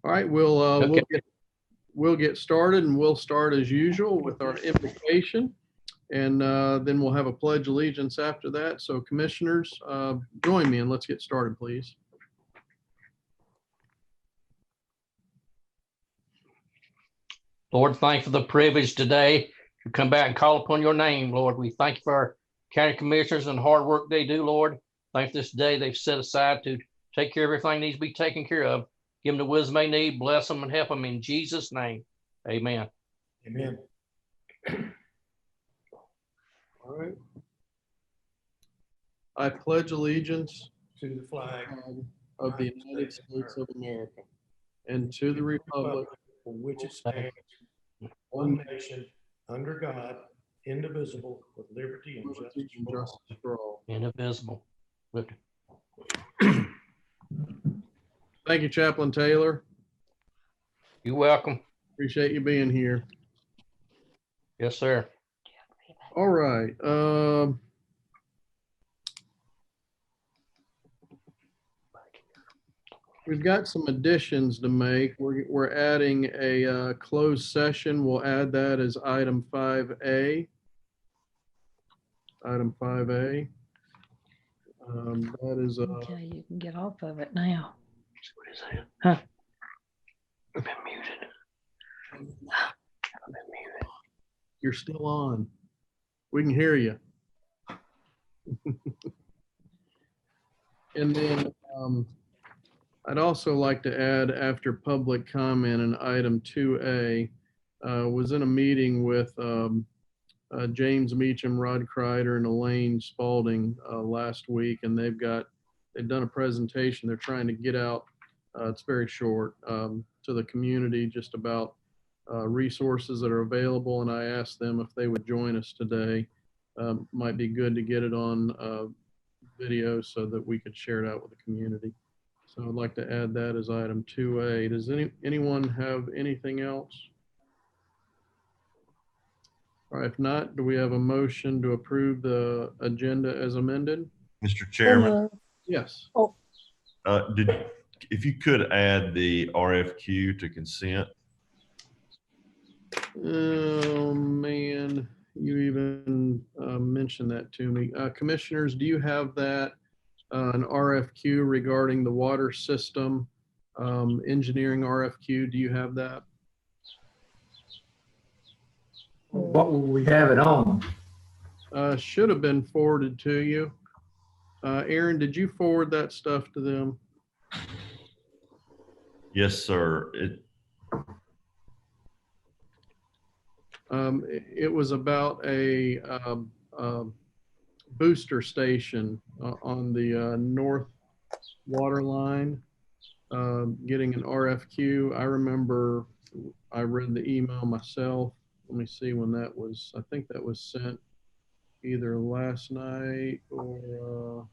All right, we'll get started, and we'll start as usual with our invocation, and then we'll have a pledge allegiance after that. So commissioners, join me and let's get started, please. Lord, thank you for the privilege today to come back and call upon your name, Lord. We thank you for our county commissioners and the hard work they do, Lord. Thank you for this day they've set aside to take care of everything that needs to be taken care of. Give them the wisdom they need, bless them and help them in Jesus' name. Amen. Amen. All right. I pledge allegiance To the flag of the United States of America and to the republic for which it stands, one nation, under God, indivisible, with liberty and justice for all. Indivisible. Thank you, Chaplain Taylor. You're welcome. Appreciate you being here. Yes, sir. All right. We've got some additions to make. We're adding a closed session. We'll add that as item 5A. Item 5A. That is Okay, you can get off of it now. What is that? Huh. I've been muted. I've been muted. You're still on. We can hear you. And then I'd also like to add, after public comment, in item 2A, was in a meeting with James Meacham, Rod Kreider, and Elaine Spalding last week, and they've done a presentation. They're trying to get out, it's very short, to the community just about resources that are available, and I asked them if they would join us today. Might be good to get it on video so that we could share it out with the community. So I'd like to add that as item 2A. Does anyone have anything else? All right, if not, do we have a motion to approve the agenda as amended? Mr. Chairman, Yes. if you could add the RFQ to consent. Oh, man, you even mentioned that to me. Commissioners, do you have that, an RFQ regarding the water system, engineering RFQ? Do you have that? What will we have it on? Should have been forwarded to you. Aaron, did you forward that stuff to them? Yes, sir. It was about a booster station on the north water line, getting an RFQ. I remember I read the email myself. Let me see when that was. I think that was sent either last night or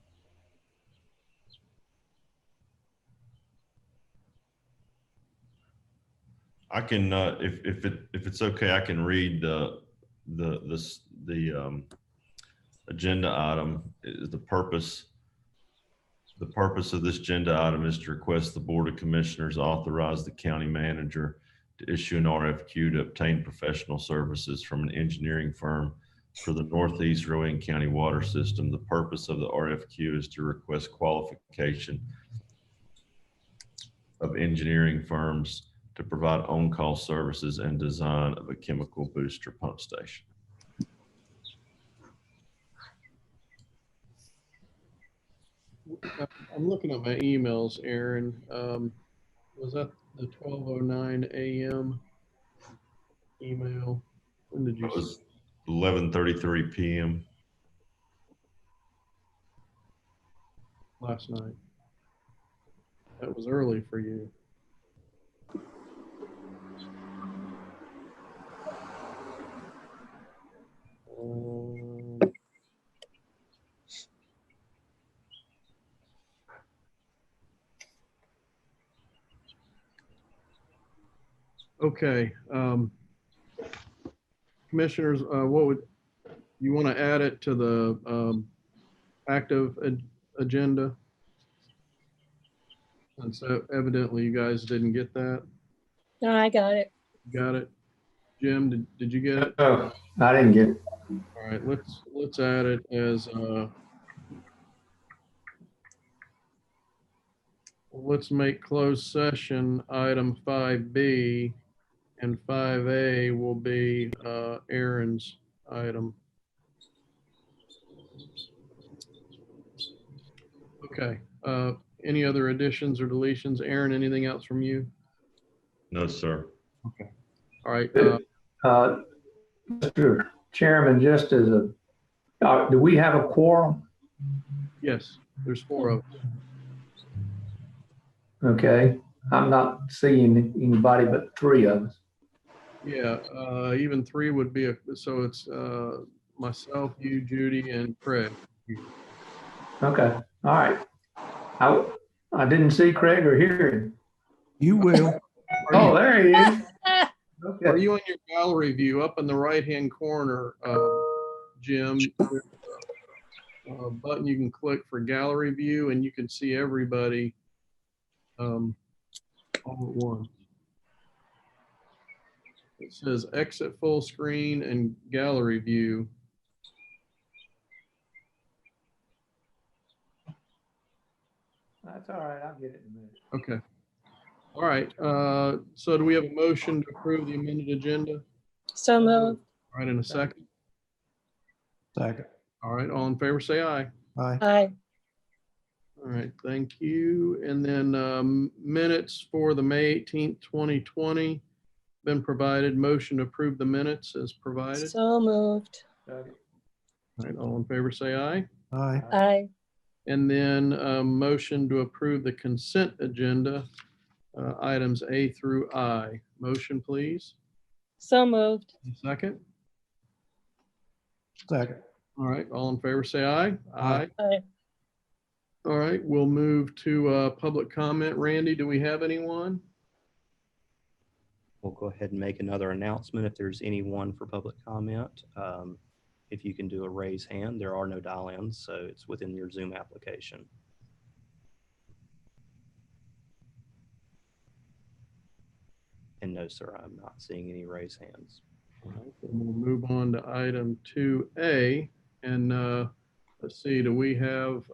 I can, if it's okay, I can read the agenda item. The purpose of this agenda item is to request the Board of Commissioners authorize the county manager to issue an RFQ to obtain professional services from an engineering firm for the Northeast Rowan County water system. The purpose of the RFQ is to request qualification of engineering firms to provide on-call services and design of a chemical booster pump station. I'm looking at my emails, Aaron. Was that the 12:09 a.m. email? When did you? It was 11:33 p.m. Last night. That was early for you. Okay. Commissioners, what would you want to add it to the active agenda? And so evidently you guys didn't get that. No, I got it. Got it? Jim, did you get it? Oh, I didn't get it. All right, let's add it as, let's make closed session item 5B, and 5A will be Aaron's item. Okay, any other additions or deletions? Aaron, anything else from you? No, sir. All right, Mr. Chairman, just as do we have a quorum? yes, there's 4 of us. Okay, I'm not seeing anybody but 3 of us. Yeah, even 3 would be, so it's myself, you, Judy, and Craig. Okay, all right. I didn't see Craig or hear him. You will. Oh, there he is. Are Okay. you on your gallery view up in the right-hand corner, Jim? There's a button you can click for gallery view, and you can see everybody all at once. It says exit full screen and gallery view. That's all right, I'll get it in a minute. Okay. All right, so do we have a motion to approve the amended agenda? So moved. All right, in a second. Second. All right, all in favor, say aye. Aye. Aye. All right, thank you. And then minutes for the May 18th, 2020 been provided. Motion to approve the minutes as provided. So moved. All right, all in favor, say aye. Aye. Aye. And then motion to approve the consent agenda, items A through I. Motion, please. So moved. Second. Second. All right, all in favor, say aye. Aye. Aye. All right, we'll move to public comment. Randy, do we have anyone? We'll go ahead and make another announcement if there's anyone for public comment. If you can do a raise hand, there are no dial-ins, so it's within your Zoom application. And no, sir, I'm not seeing any raise hands. All right, then we'll move on to item 2A. And let's see, do we have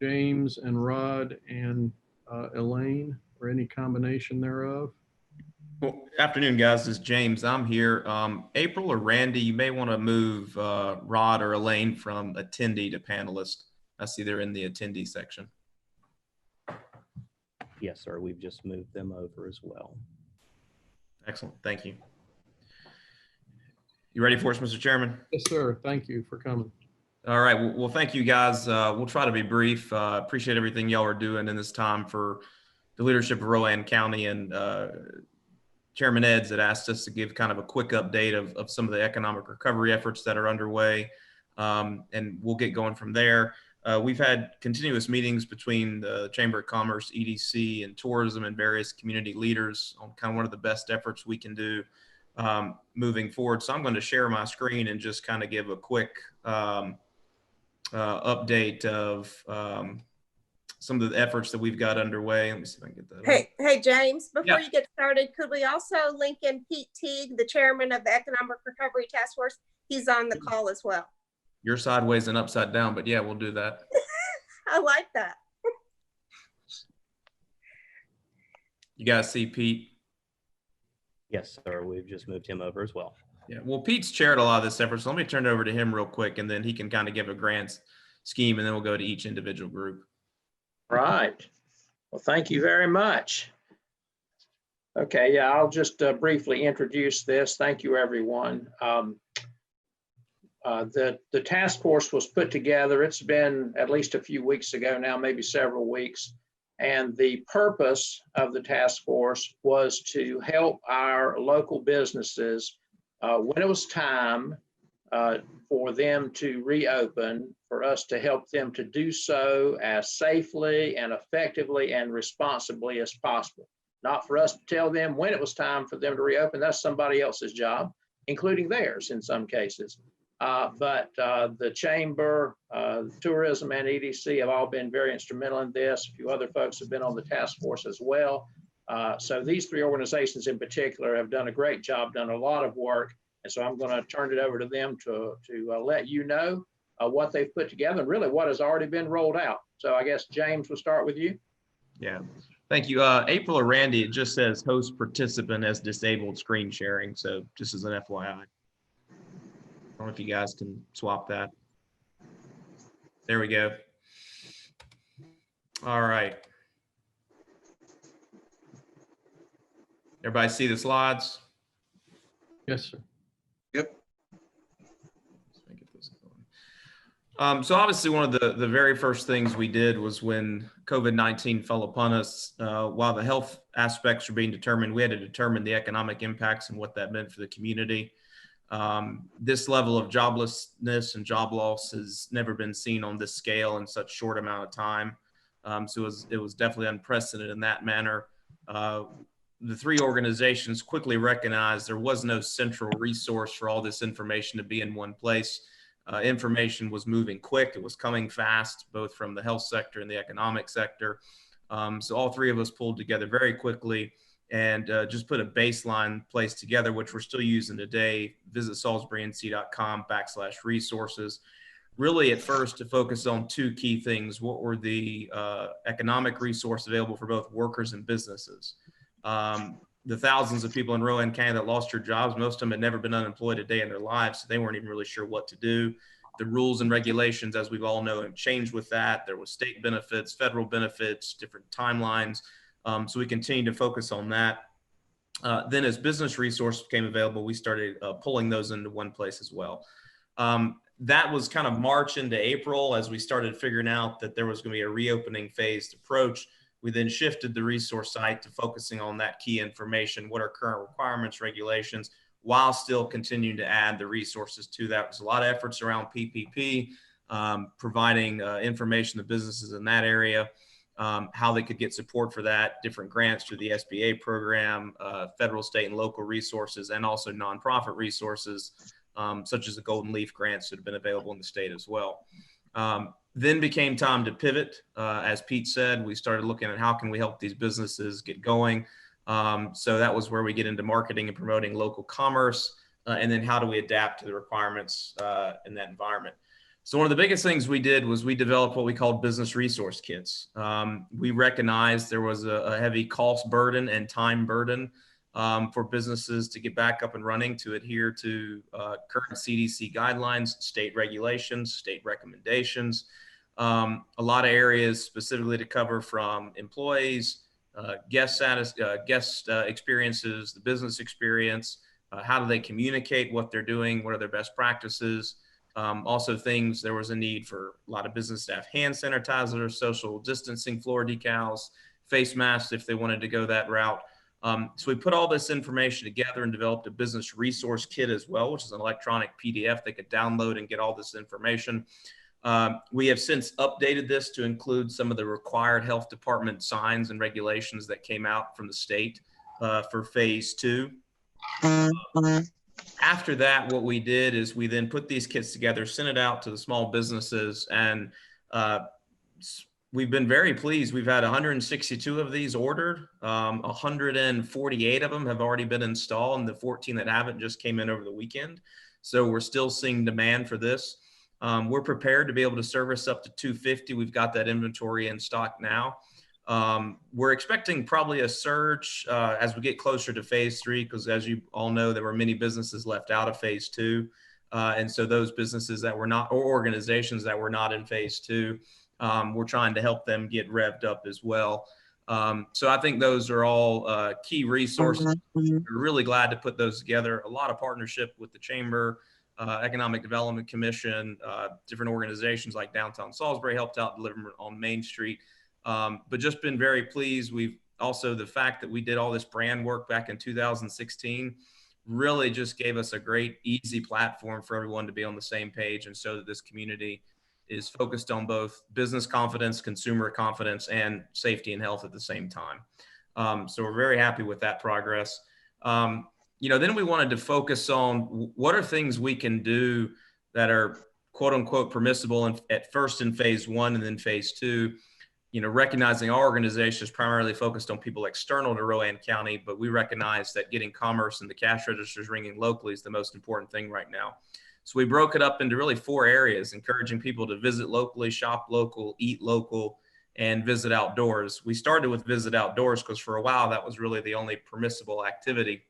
James and Rod and Elaine, or any combination thereof? Well, afternoon, guys. This is James. I'm here. April or Randy, you may want to move Rod or Elaine from attendee to panelist. I see they're in the attendee section. Yes, sir, we've just moved them over as well. Excellent. Thank you. You ready for us, Mr. Chairman? Yes, sir. Thank you for coming. All right. Well, thank you, guys. We'll try to be brief. Appreciate everything y'all are doing in this time for the leadership of Rowan County, and Chairman Eds had asked us to give kind of a quick update of some of the economic recovery efforts that are underway, and we'll get going from there. We've had continuous meetings between the Chamber of Commerce, EDC, and tourism and various community leaders on kind of one of the best efforts we can do moving forward. So I'm going to share my screen and just kind of give a quick update of some of the efforts that we've got underway. Let me see if I can get that. Hey, James, before Yeah. you get started, could we also link in Pete Teague, the chairman of the Economic Recovery Task Force? He's on the call as well. You're sideways and upside down, but yeah, we'll do that. I like that. You guys see Pete? Yes, sir, we've just moved him over as well. Yeah, well, Pete's chaired a lot of this effort, so let me turn it over to him real quick, and then he can kind of give a grand scheme, and then we'll go to each individual group. Right. Well, thank you very much. Okay, yeah, I'll just briefly introduce this. Thank you, everyone. The task force was put together. It's been at least a few weeks ago now, maybe several weeks. And the purpose of the task force was to help our local businesses when it was time for them to reopen, for us to help them to do so as safely and effectively and responsibly as possible. Not for us to tell them when it was time for them to reopen. That's somebody else's job, including theirs in some cases. But the chamber, tourism, and EDC have all been very instrumental in this. A few other folks have been on the task force as well. So these three organizations in particular have done a great job, done a lot of work. And so I'm going to turn it over to them to let you know what they've put together and really what has already been rolled out. So I guess, James, we'll start with you. Yeah, thank you. April or Randy, it just says host participant as disabled screen sharing. So just as an FYI. I don't know if you guys can swap that. There we go. All right. Everybody see the slides? Yes, sir. So obviously one of the very first things we did was when COVID-19 fell upon us, while the health aspects were being determined, we had to determine the economic impacts and what that meant for the community. This level of joblessness and job loss has never been seen on this scale in such short amount of time. So it was definitely unprecedented in that manner. The three organizations quickly recognized there was no central resource for all this information to be in one place. Information was moving quick. It was coming fast, both from the health sector and the economic sector. So all three of us pulled together very quickly and just put a baseline place together, which we're still using today. Visit salisburync.com/resources. Really at first to focus on two key things. What were the economic resources available for both workers and businesses? The thousands of people in Rowan County that lost their jobs, most of them had never been unemployed a day in their lives, so they weren't even really sure what to do. The rules and regulations, as we've all know, have changed with that. There was state benefits, federal benefits, different timelines. So we continue to focus on that. Then as business resources became available, we started pulling those into one place as well. That was kind of March into April as we started figuring out that there was going to be a reopening phased approach. We then shifted the resource site to focusing on that key information, what are current requirements, regulations, while still continuing to add the resources to that. There's a lot of efforts around PPP, providing information to businesses in that area, how they could get support for that, different grants through the SBA program, federal, state, and local resources, and also nonprofit resources, such as the Golden Leaf grants that have been available in the state as well. Then became time to pivot. As Pete said, we started looking at how can we help these businesses get going. So that was where we get into marketing and promoting local commerce. And then how do we adapt to the requirements in that environment? So one of the biggest things we did was we developed what we called business resource kits. We recognized there was a heavy cost burden and time burden for businesses to get back up and running, to adhere to current CDC guidelines, state regulations, state recommendations. A lot of areas specifically to cover, from employees, guest experiences, the business experience, how do they communicate what they're doing, what are their best practices. Also things, there was a need for a lot of business staff hand sanitizer, social distancing floor decals, face masks if they wanted to go that route. So we put all this information together and developed a business resource kit as well, which is an electronic PDF they could download and get all this information. We have since updated this to include some of the required health department signs and regulations that came out from the state for phase 2. After that, what we did is we then put these kits together, sent it out to the small businesses, and we've been very pleased. We've had 162 of these ordered. 148 of them have already been installed, and the 14 that haven't just came in over the weekend. So we're still seeing demand for this. We're prepared to be able to service up to 250. We've got that inventory in stock now. We're expecting probably a surge as we get closer to phase 3, because as you all know, there were many businesses left out of phase 2. And so those businesses that were not, or organizations that were not in phase 2, we're trying to help them get revved up as well. So I think those are all key resources. We're really glad to put those together. A lot of partnership with the Chamber, Economic Development Commission, different organizations like Downtown Salisbury helped out delivering on Main Street. But just been very pleased. We've also, the fact that we did all this brand work back in 2016 really just gave us a great, easy platform for everyone to be on the same page, and so that this community is focused on both business confidence, consumer confidence, and safety and health at the same time. So we're very happy with that progress. Then we wanted to focus on what are things we can do that are quote unquote permissible at first in phase 1 and then phase 2. Recognizing our organization is primarily focused on people external to Rowan County, but we recognize that getting commerce and the cash registers ringing locally is the most important thing right now. So we broke it up into really 4 areas, encouraging people to visit locally, shop local, eat local, and visit outdoors. We started with visit outdoors because for a while that was really the only permissible activity.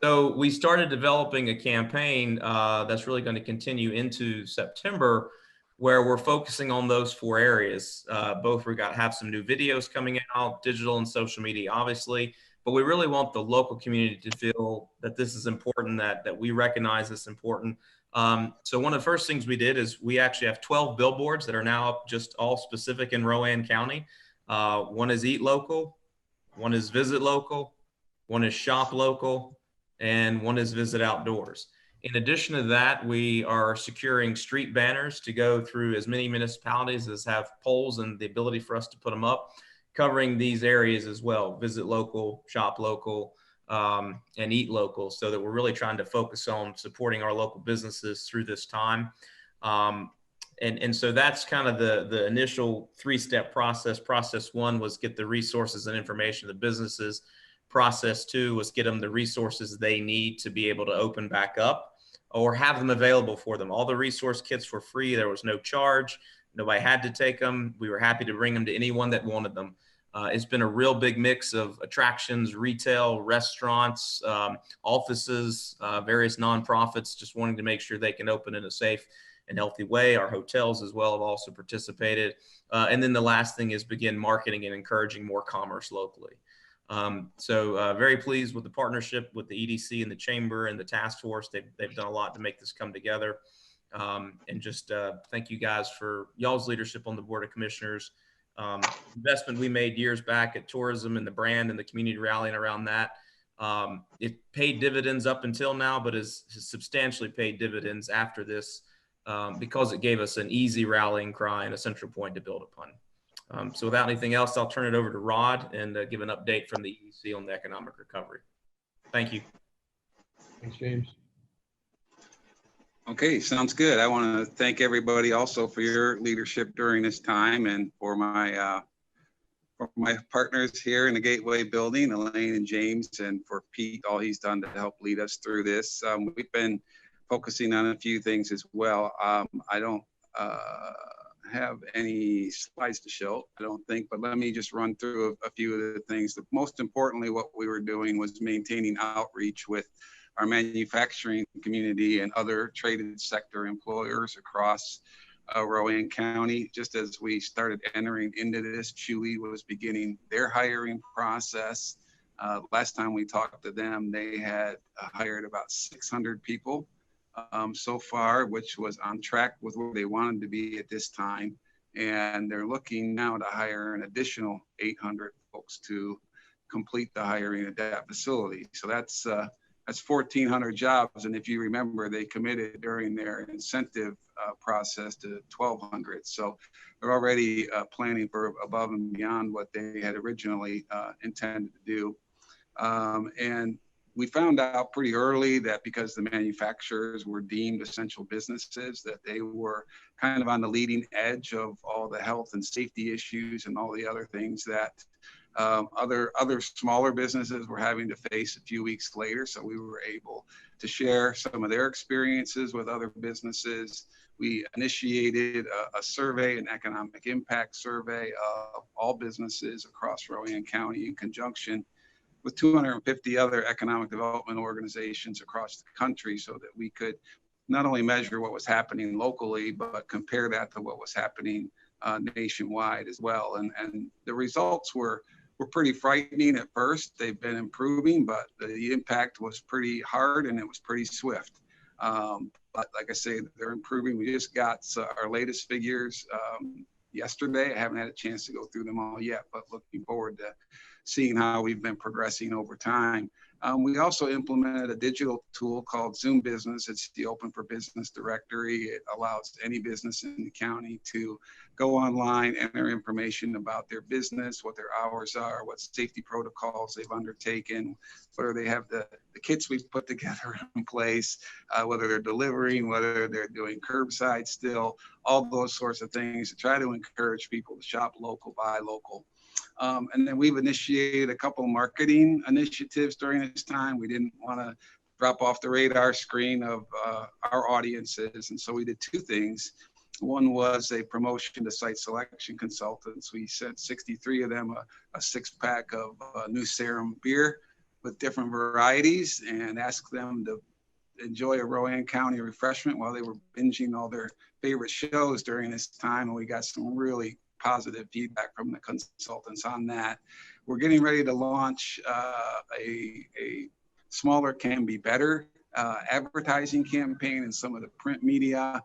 So we started developing a campaign that's really going to continue into September, where we're focusing on those 4 areas. Both we have some new videos coming out, digital and social media, obviously, but we really want the local community to feel that this is important, that we recognize this important. So one of the first things we did is we actually have 12 billboards that are now up, just all specific in Rowan County. One is Eat Local, one is Visit Local, one is Shop Local, and one is Visit Outdoors. In addition to that, we are securing street banners to go through as many municipalities as have poles and the ability for us to put them up, covering these areas as well: Visit Local, Shop Local, and Eat Local, so that we're really trying to focus on supporting our local businesses through this time. And so that's kind of the initial 3-step process. Process 1 was get the resources and information of the businesses. Process 2 was get them the resources they need to be able to open back up or have them available for them. All the resource kits were free. There was no charge. Nobody had to take them. We were happy to bring them to anyone that wanted them. It's been a real big mix of attractions, retail, restaurants, offices, various nonprofits, just wanting to make sure they can open in a safe and healthy way. Our hotels as well have also participated. And then the last thing is begin marketing and encouraging more commerce locally. So very pleased with the partnership with the EDC and the Chamber and the task force. They've done a lot to make this come together. And just thank you guys for y'all's leadership on the Board of Commissioners. Investment we made years back at tourism and the brand and the community rallying around that. It paid dividends up until now, but has substantially paid dividends after this because it gave us an easy rallying cry and a central point to build upon. So without anything else, I'll turn it over to Rod and give an update from the EDC on the economic recovery. Thank you. Thanks, James. Okay, sounds good. I want to thank everybody also for your leadership during this time, and for my partners here in the Gateway building, Elaine and James, and for Pete, all he's done to help lead us through this. We've been focusing on a few things as well. I don't have any slides to show, I don't think, but let me just run through a few of the things. Most importantly, what we were doing was maintaining outreach with our manufacturing community and other traded sector employers across Rowan County. Just as we started entering into this, Chewy was beginning their hiring process. Last time we talked to them, they had hired about 600 people so far, which was on track with where they wanted to be at this time. And they're looking now to hire an additional 800 folks to complete the hiring at that facility. So that's 1,400 jobs. And if you remember, they committed during their incentive process to 1,200. So they're already planning for above and beyond what they had originally intended to do. And we found out pretty early that because the manufacturers were deemed essential businesses, that they were kind of on the leading edge of all the health and safety issues and all the other things that other smaller businesses were having to face a few weeks later. So we were able to share some of their experiences with other businesses. We initiated a survey, an economic impact survey of all businesses across Rowan County in conjunction with 250 other economic development organizations across the country, so that we could not only measure what was happening locally, but compare that to what was happening nationwide as well. And the results were pretty frightening at first. They've been improving, but the impact was pretty hard and it was pretty swift. But like I say, they're improving. We just got our latest figures yesterday. I haven't had a chance to go through them all yet, but looking forward to seeing how we've been progressing over time. We also implemented a digital tool called Zoom Business. It's the Open for Business directory. It allows any business in the county to go online, enter information about their business, what their hours are, what safety protocols they've undertaken, whether they have the kits we've put together in place, whether they're delivering, whether they're doing curbside still, all those sorts of things to try to encourage people to shop local, buy local. And then we've initiated a couple of marketing initiatives during this time. We didn't want to drop off the radar screen of our audiences. And so we did two things. One was a promotion to site selection consultants. We sent 63 of them a 6-pack of New Sarum beer with different varieties and asked them to enjoy a Rowan County refreshment while they were binging all their favorite shows during this time. And we got some really positive feedback from the consultants on that. We're getting ready to launch a smaller can be better advertising campaign in some of the print media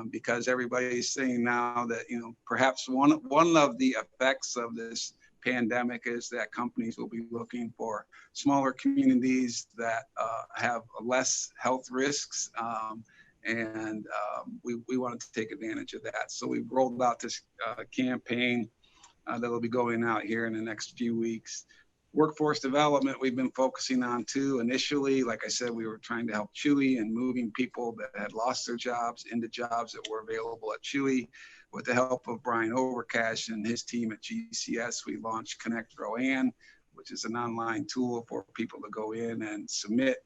because everybody's saying now that, perhaps one of the effects of this pandemic is that companies will be looking for smaller communities that have less health risks. We wanted to take advantage of that. So we've rolled out this campaign that will be going out here in the next few weeks. Workforce development, we've been focusing on too. Initially, like I said, we were trying to help Chewy and moving people that had lost their jobs into jobs that were available at Chewy. With the help of Brian Overcash and his team at GCS, we launched Connect Rowan, which is an online tool for people to go in and submit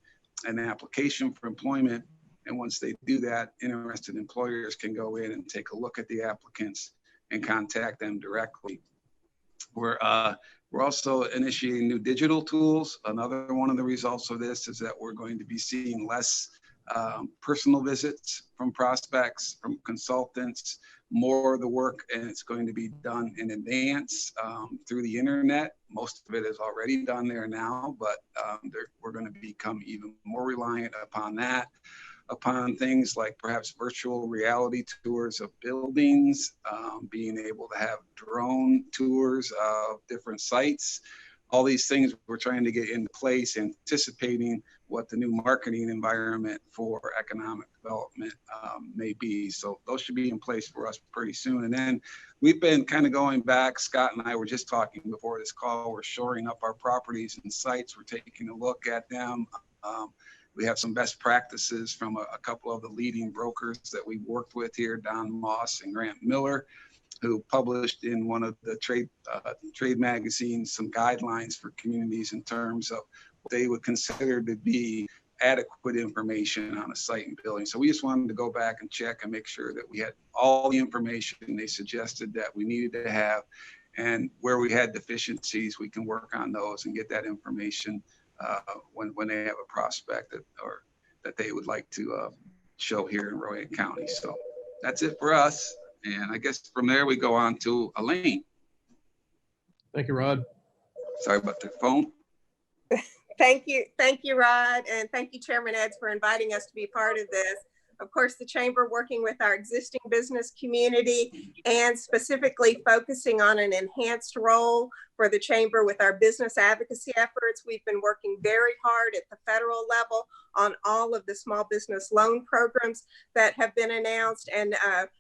an application for employment. And once they do that, interested employers can go in and take a look at the applicants and contact them directly. We're also initiating new digital tools. Another one of the results of this is that we're going to be seeing less personal visits from prospects, from consultants, more of the work, and it's going to be done in advance through the internet. Most of it is already done there now, but we're going to become even more reliant upon that, upon things like perhaps virtual reality tours of buildings, being able to have drone tours of different sites. All these things we're trying to get into place, anticipating what the new marketing environment for economic development may be. So those should be in place for us pretty soon. And then we've been kind of going back. Scott and I were just talking before this call. We're shoring up our properties and sites. We're taking a look at them. We have some best practices from a couple of the leading brokers that we've worked with here, Don Moss and Grant Miller, who published in one of the trade magazines some guidelines for communities in terms of what they would consider to be adequate information on a site and building. So we just wanted to go back and check and make sure that we had all the information they suggested that we needed to have, and where we had deficiencies, we can work on those and get that information when they have a prospect that they would like to show here in Rowan County. So that's it for us. And I guess from there we go on to Elaine. Thank you, Rod. Sorry about the phone. Thank you, Rod, and thank you, Chairman Eds, for inviting us to be part of this. Of course, the Chamber working with our existing business community and specifically focusing on an enhanced role for the Chamber with our business advocacy efforts. We've been working very hard at the federal level on all of the small business loan programs that have been announced. And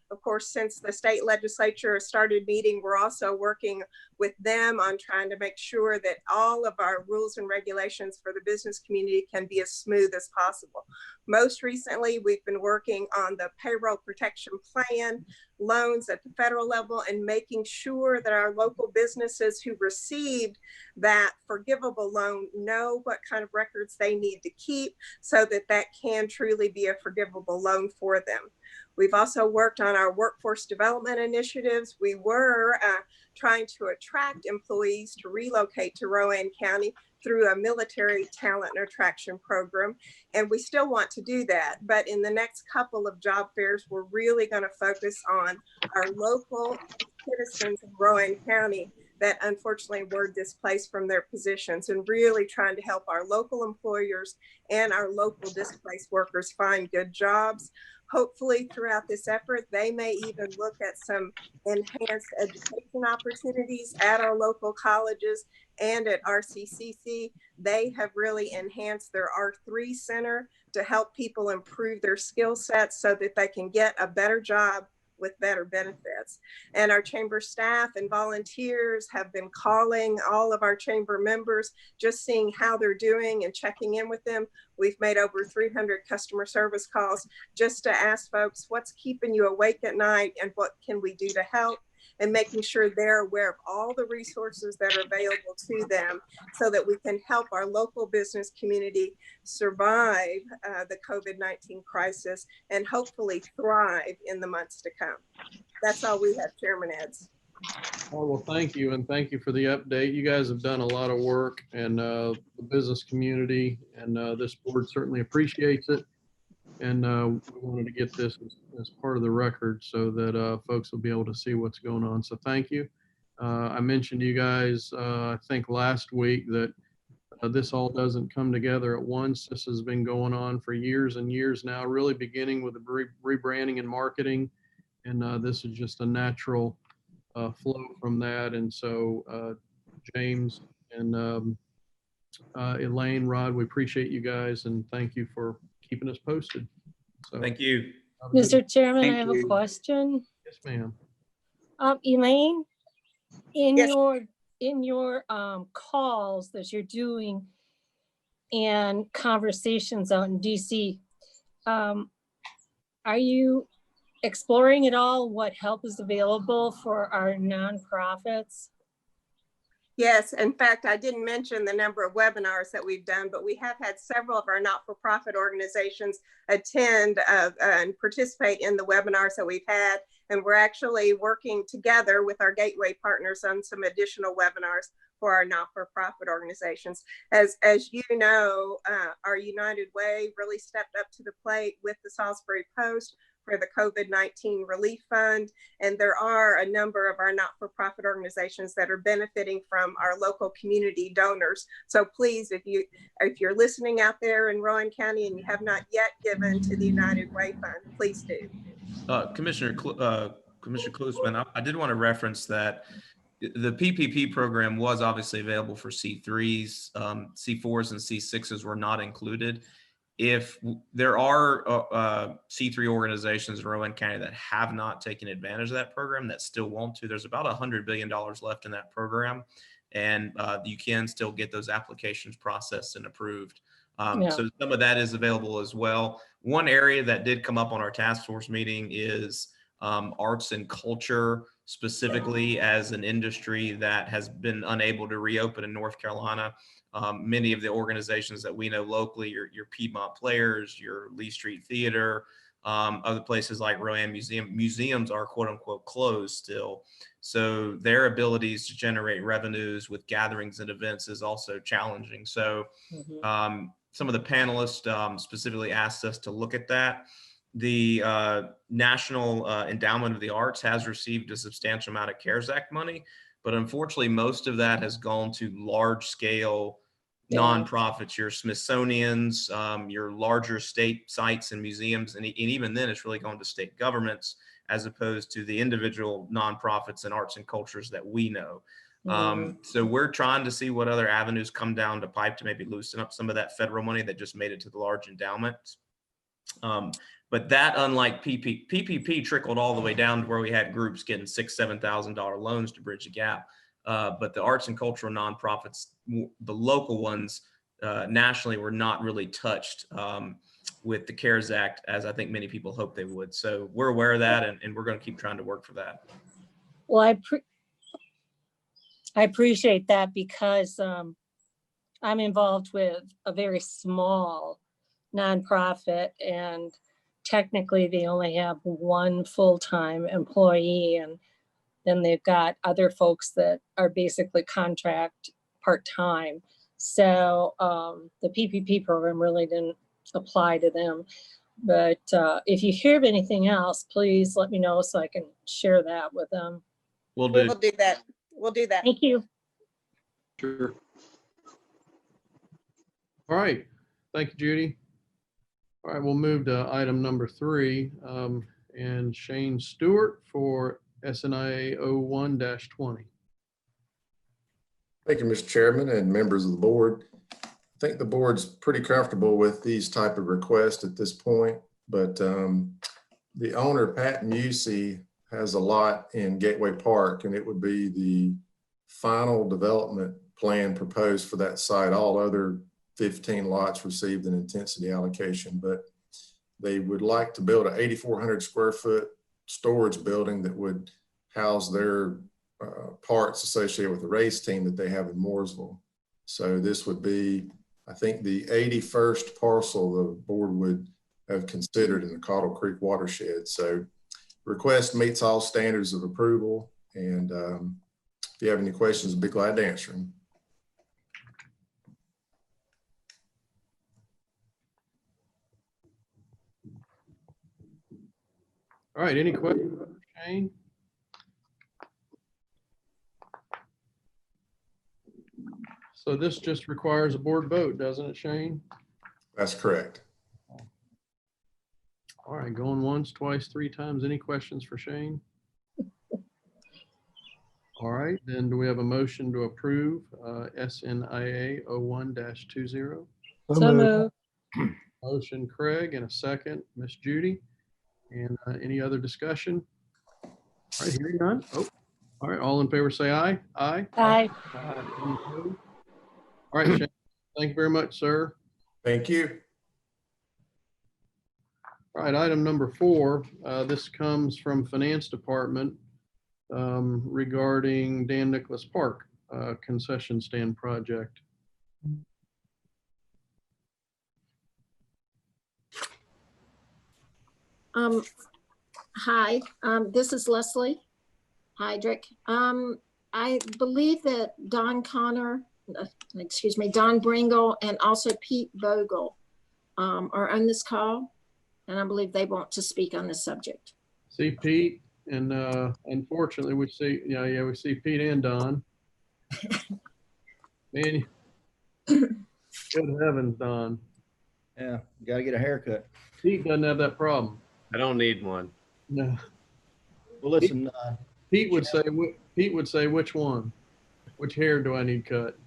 of course, since the state legislature started meeting, we're also working with them on trying to make sure that all of our rules and regulations for the business community can be as smooth as possible. Most recently, we've been working on the payroll protection plan, loans at the federal level, and making sure that our local businesses who received that forgivable loan know what kind of records they need to keep so that that can truly be a forgivable loan for them. We've also worked on our workforce development initiatives. We were trying to attract employees to relocate to Rowan County through a military talent and attraction program. And we still want to do that. But in the next couple of job fairs, we're really going to focus on our local citizens in Rowan County that unfortunately were displaced from their positions, and really trying to help our local employers and our local displaced workers find good jobs. Hopefully throughout this effort, they may even look at some enhanced education opportunities at our local colleges and at RCCC. They have really enhanced their R3 Center to help people improve their skill sets so that they can get a better job with better benefits. And our chamber staff and volunteers have been calling all of our chamber members, just seeing how they're doing and checking in with them. We've made over 300 customer service calls just to ask folks what's keeping you awake at night and what can we do to help, and making sure they're aware of all the resources that are available to them so that we can help our local business community survive the COVID-19 crisis and hopefully thrive in the months to come. That's all we have, Chairman Eds. Oh, well, thank you, and thank you for the update. You guys have done a lot of work, and the business community and this board certainly appreciates it. And we wanted to get this as part of the record so that folks will be able to see what's going on. So thank you. I mentioned to you guys, I think last week, that this all doesn't come together at once. This has been going on for years and years now, really beginning with the rebranding and marketing. And this is just a natural flow from that. And so James and Elaine, Rod, we appreciate you guys and thank you for keeping us posted. So, Thank you. Mr. Chairman, I Thank have you. a question. yes, ma'am. Elaine, in Yes. your calls that you're doing and conversations out in DC, are you exploring at all what help is available for our nonprofits? Yes, in fact, I didn't mention the number of webinars that we've done, but we have had several of our not-for-profit organizations attend and participate in the webinars that we've had. And we're actually working together with our Gateway partners on some additional webinars for our not-for-profit organizations. As you know, our United Way really stepped up to the plate with the Salisbury Post for the COVID-19 Relief Fund. And there are a number of our not-for-profit organizations that are benefiting from our local community donors. So please, if you're listening out there in Rowan County and you have not yet given to the United Way Fund, please do. Commissioner Klusman, I did want to reference that the PPP program was obviously available for C3s, C4s and C6s were not included. If there are C3 organizations in Rowan County that have not taken advantage of that program that still want to, there's about $100 billion left in that program, and you can still get those applications processed and approved. So some of that is available as well. One area that did come up on our task force meeting is arts and culture, specifically as an industry that has been unable to reopen in North Carolina. Many of the organizations that we know locally, your Piedmont Players, your Lee Street Theater, other places like Rowan museums are quote unquote closed still. So their abilities to generate revenues with gatherings and events is also challenging. So some of the panelists specifically asked us to look at that. The National Endowment of the Arts has received a substantial amount of CARES Act money, but unfortunately most of that has gone to large scale nonprofits, your Smithsonian's, your larger state sites and museums, and even then it's really gone to state governments as opposed to the individual nonprofits and arts and cultures that we know. So we're trying to see what other avenues come down the pipe to maybe loosen up some of that federal money that just made it to the large endowments. But that, unlike PPP trickled all the way down to where we had groups getting $6,000, $7,000 loans to bridge the gap. But the arts and cultural nonprofits, the local ones nationally, were not really touched with the CARES Act, as I think many people hoped they would. So we're aware of that, and we're going to keep trying to work for that. Well, I appreciate that because I'm involved with a very small nonprofit, and technically they only have one full-time employee, and then they've got other folks that are basically contract part-time. So the PPP program really didn't apply to them. But if you hear of anything else, please let me know so I can share that with them. We'll do. We'll do that. We'll do that. Thank you. Sure. All right. Thank you, Judy. All right, we'll move to item number 3, and Shane Stewart for SNIA 01-20. Thank you, Mr. Chairman and members of the board. I think the board's pretty comfortable with these type of requests at this point, but the owner, Pat Musey, has a lot in Gateway Park, and it would be the final development plan proposed for that site. All other 15 lots received an intensity allocation, but they would like to build an 8,400 square foot storage building that would house their parts associated with the race team that they have in Mooresville. So this would be, I think, the 81st parcel the board would have considered in the Cottle Creek watershed. So request meets all standards of approval. And if you have any questions, I'd be glad to answer them. All right, any questions, Shane? So this just requires a board vote, doesn't it, Shane? That's correct. All right, going once, twice, 3 times. Any questions for Shane? All right, then do we have a motion to approve SNIA 01-20? So moved. Motion Craig and a second, Miss Judy. And any other discussion? All right, hearing none. Oh, all right, all in favor say aye. Aye. Aye. Any opposed? All right, Shane, thank you very much, sir. Thank you. All right, item number 4, this comes from Finance Department regarding Dan Nicholas Park concession stand project. Hi, this is Leslie Heydrich. I believe that Don Bringle and also Pete Vogel are on this call, and I believe they want to speak on this subject. See Pete, and unfortunately we see, we see Pete and Don. Man, good heavens, Don. Yeah, you gotta get a haircut. Pete doesn't have that problem. I don't need one. No. Well, listen, Pete would say, which one? Which hair do I need cut?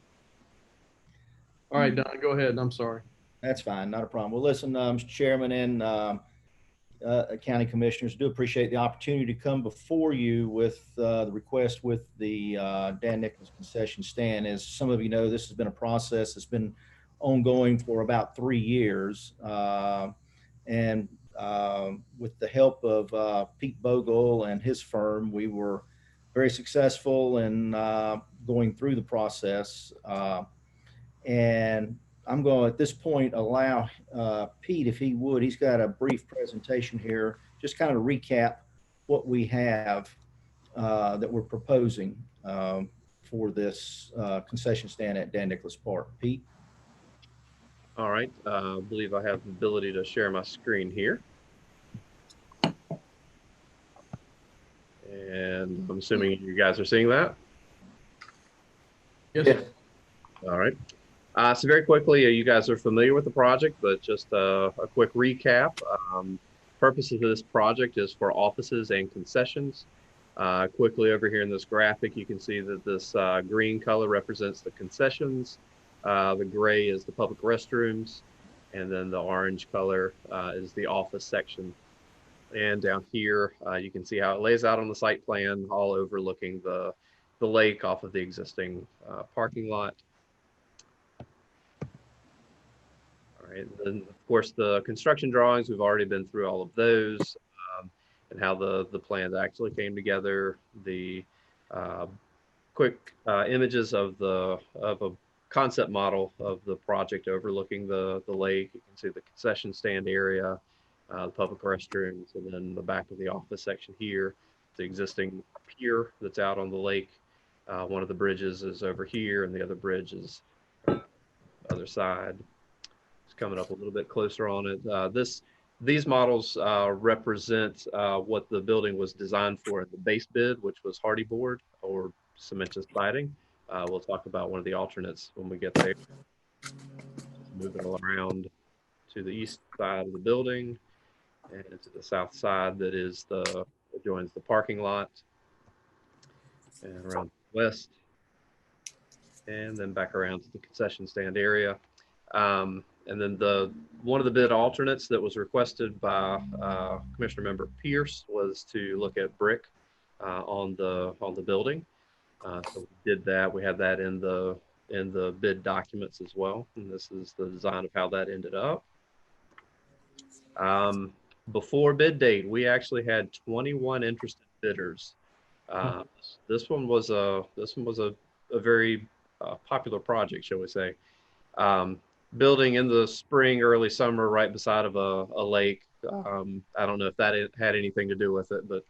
All right, Don, go ahead. I'm sorry. that's fine, not a problem. Well, listen, Mr. Chairman and County Commissioners, do appreciate the opportunity to come before you with the request with the Dan Nicholas concession stand. As some of you know, this has been a process that's been ongoing for about 3 years. And with the help of Pete Bogle and his firm, we were very successful in going through the process. And I'm going to, at this point, allow Pete, if he would, he's got a brief presentation here, just kind of recap what we have that we're proposing for this concession stand at Dan Nicholas Park. Pete? All right, I believe I have the ability to share my screen here. And I'm assuming you guys are seeing that? Yes. All right. So very quickly, you guys are familiar with the project, but just a quick recap. Purpose of this project is for offices and concessions. Quickly over here in this graphic, you can see that this green color represents the concessions. The gray is the public restrooms, and then the orange color is the office section. And down here, you can see how it lays out on the site plan, all overlooking the lake off of the existing parking lot. All right, and then of course the construction drawings, we've already been through all of those, and how the plans actually came together. The quick images of a concept model of the project overlooking the lake. You can see the concession stand area, the public restrooms, and then the back of the office section here, the existing pier that's out on the lake. One of the bridges is over here, and the other bridge is other side. It's coming up a little bit closer on it. These models represent what the building was designed for in the base bid, which was hardy board or cementous siding. We'll talk about one of the alternates when we get there. Moving around to the east side of the building and to the south side that joins the parking lot, and around west, and then back around to the concession stand area. And then one of the bid alternates that was requested by Commissioner Member Pierce was to look at brick on the building. So we did that. We had that in the bid documents as well. And this is the design of how that ended up. Before bid date, we actually had 21 interested bidders. This one was a very popular project, shall we say. Building in the spring, early summer, right beside of a lake. I don't know if that had anything to do with it, but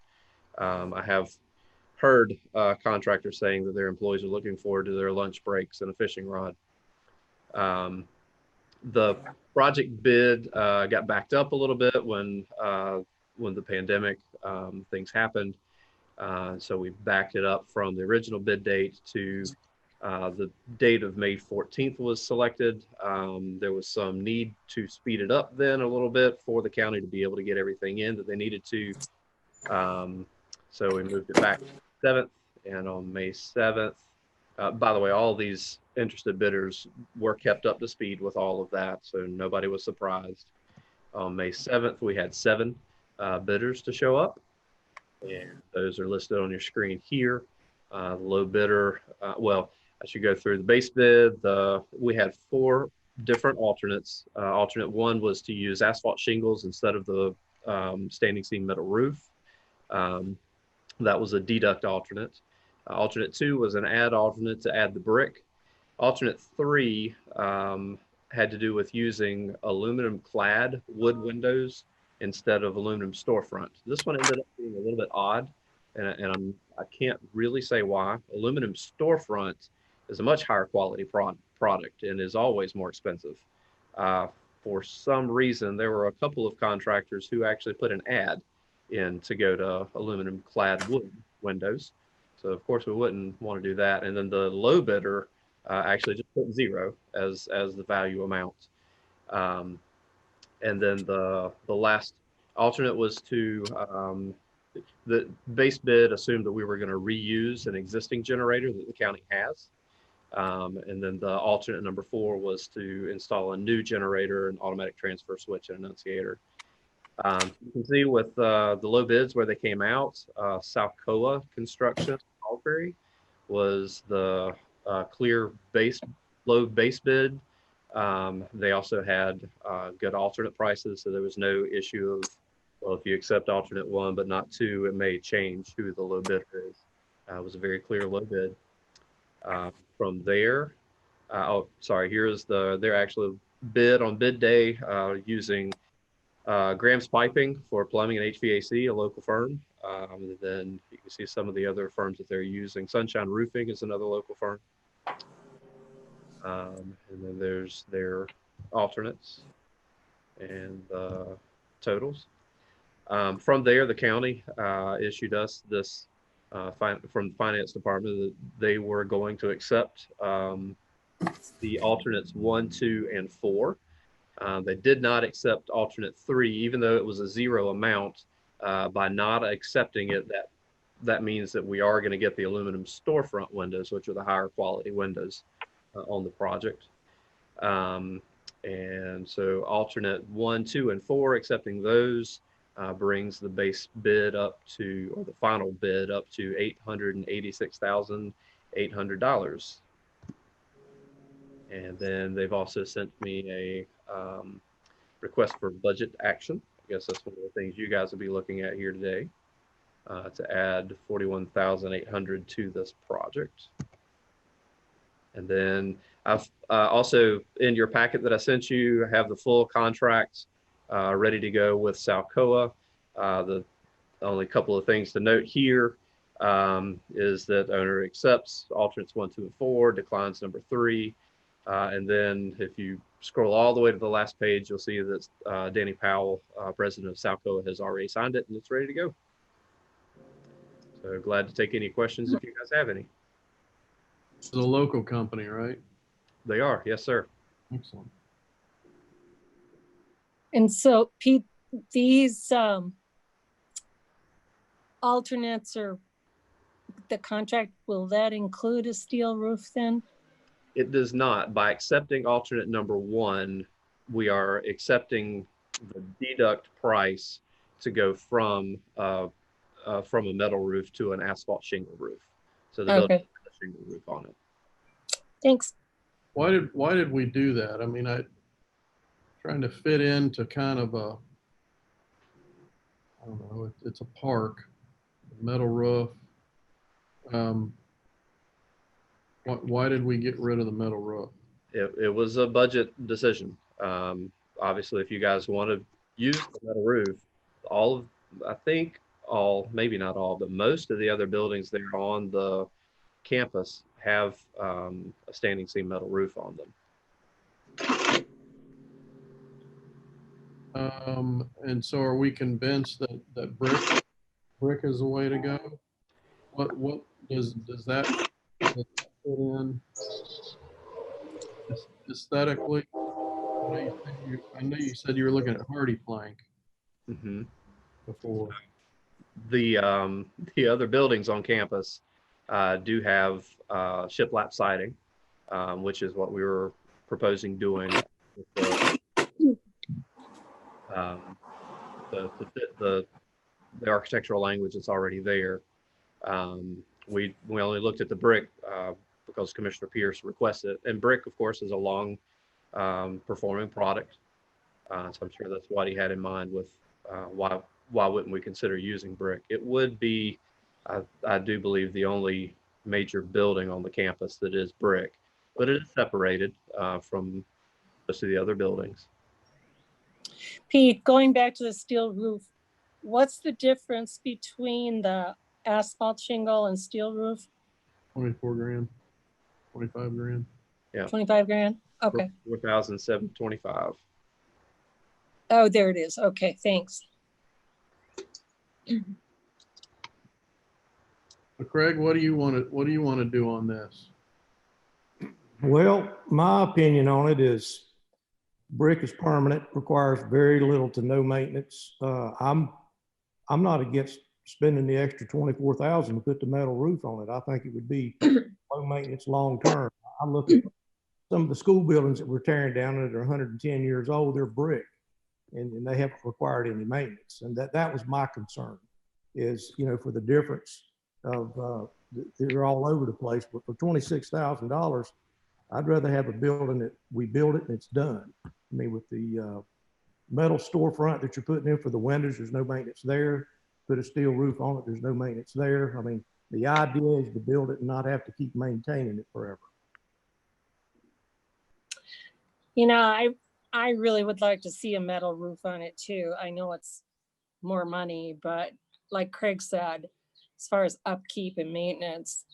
I have heard contractors saying that their employees are looking forward to their lunch breaks and a fishing rod. The project bid got backed up a little bit when the pandemic things happened. So we backed it up from the original bid date to the date of May 14th was selected. There was some need to speed it up then a little bit for the county to be able to get everything in that they needed to. So we moved it back to the 7th, and on May 7th, by the way, all these interested bidders were kept up to speed with all of that, so nobody was surprised. On May 7th, we had 7 bidders to show up, and those are listed on your screen here. The low bidder, well, I should go through the base bid. We had 4 different alternates. Alternate 1 was to use asphalt shingles instead of the standing seam metal roof. That was a deduct alternate. Alternate 2 was an add alternate to add the brick. Alternate 3 had to do with using aluminum clad wood windows instead of aluminum storefront. This one ended up being a little bit odd, and I can't really say why. Aluminum storefront is a much higher quality product and is always more expensive. For some reason, there were a couple of contractors who actually put an ad in to go to aluminum clad wood windows. So of course we wouldn't want to do that. And then the low bidder actually just put 0 as the value amount. And then the last alternate was to, the base bid assumed that we were going to reuse an existing generator that the county has. And then the alternate number 4 was to install a new generator, an automatic transfer switch, and annunciator. You can see with the low bids where they came out, Southcoa Construction, Salisbury, was the clear low base bid. They also had good alternate prices, so there was no issue of, well, if you accept alternate 1 but not 2, it may change who the low bidder is. It was a very clear low bid. From there, here's their actual bid on bid day using Graham's Piping for plumbing and HVAC, a local firm. Then you can see some of the other firms that they're using. Sunshine Roofing is another local firm. And then there's their alternates and totals. From there, the county issued us this from the finance department that they were going to accept the alternates 1, 2, and 4. They did not accept alternate 3, even though it was a 0 amount. By not accepting it, that means that we are going to get the aluminum storefront windows, which are the higher quality windows on the project. And so alternate 1, 2, and 4, accepting those brings the base bid up to, or the final bid up to $886,800. And then they've also sent me a request for budget action. I guess that's one of the things you guys will be looking at here today, to add $41,800 to this project. And then I've also, in your packet that I sent you, have the full contract ready to go with Southcoa. The only couple of things to note here is that owner accepts alternates 1, 2, and 4, declines number 3. And then if you scroll all the way to the last page, you'll see that Danny Powell, president of Southcoa, has already signed it and it's ready to go. So glad to take any questions if you guys have any. It's a local company, right? They are, yes, sir. Excellent. And so Pete, these alternates or the contract, will that include a steel roof then? It does not. By accepting alternate number 1, we are accepting the deduct price to go from a metal roof to an asphalt shingle roof. So the building Okay. has a shingle roof on it. Thanks. Why did we do that? I mean, trying to fit into kind of a, I don't know, it's a park, metal roof. Why did we get rid of the metal roof? It was a budget decision. Obviously, if you guys want to use the metal roof, maybe not all, but most of the other buildings there on the campus have a standing seam metal roof on them. And so are we convinced that brick is the way to go? What does that fit in aesthetically? I know you said you were looking at Hardy Plank before. The other buildings on campus do have shiplap siding, which is what we were proposing doing with to fit the architectural language that's already there. We only looked at the brick because Commissioner Pierce requested it, and brick, of course, is a long performing product. So I'm sure that's what he had in mind with why wouldn't we consider using brick? It would be, I do believe, the only major building on the campus that is brick, but it is separated from most of the other buildings. Pete, going back to the steel roof, what's the difference between the asphalt shingle and steel roof? 24 grand, 25 grand. Yeah. 25 grand? Okay. 4,725. Oh, there it is. Okay, thanks. But Craig, what do you want to do on this? Well, my opinion on it is brick is permanent, requires very little to no maintenance. I'm not against spending the extra 24,000 to put the metal roof on it. I think it would be low maintenance long term. I look at some of the school buildings that we're tearing down that are 110 years old, they're brick and they haven't required any maintenance. And that was my concern is, for the difference of, they're all over the place, but for $26,000, I'd rather have a building that we build it and it's done. I mean, with the metal storefront that you're putting in for the windows, there's no maintenance there. Put a steel roof on it, there's no maintenance there. I mean, the idea is to build it and not have to keep maintaining it forever. I really would like to see a metal roof on it too. I know it's more money, but like Craig said, as far as upkeep and maintenance,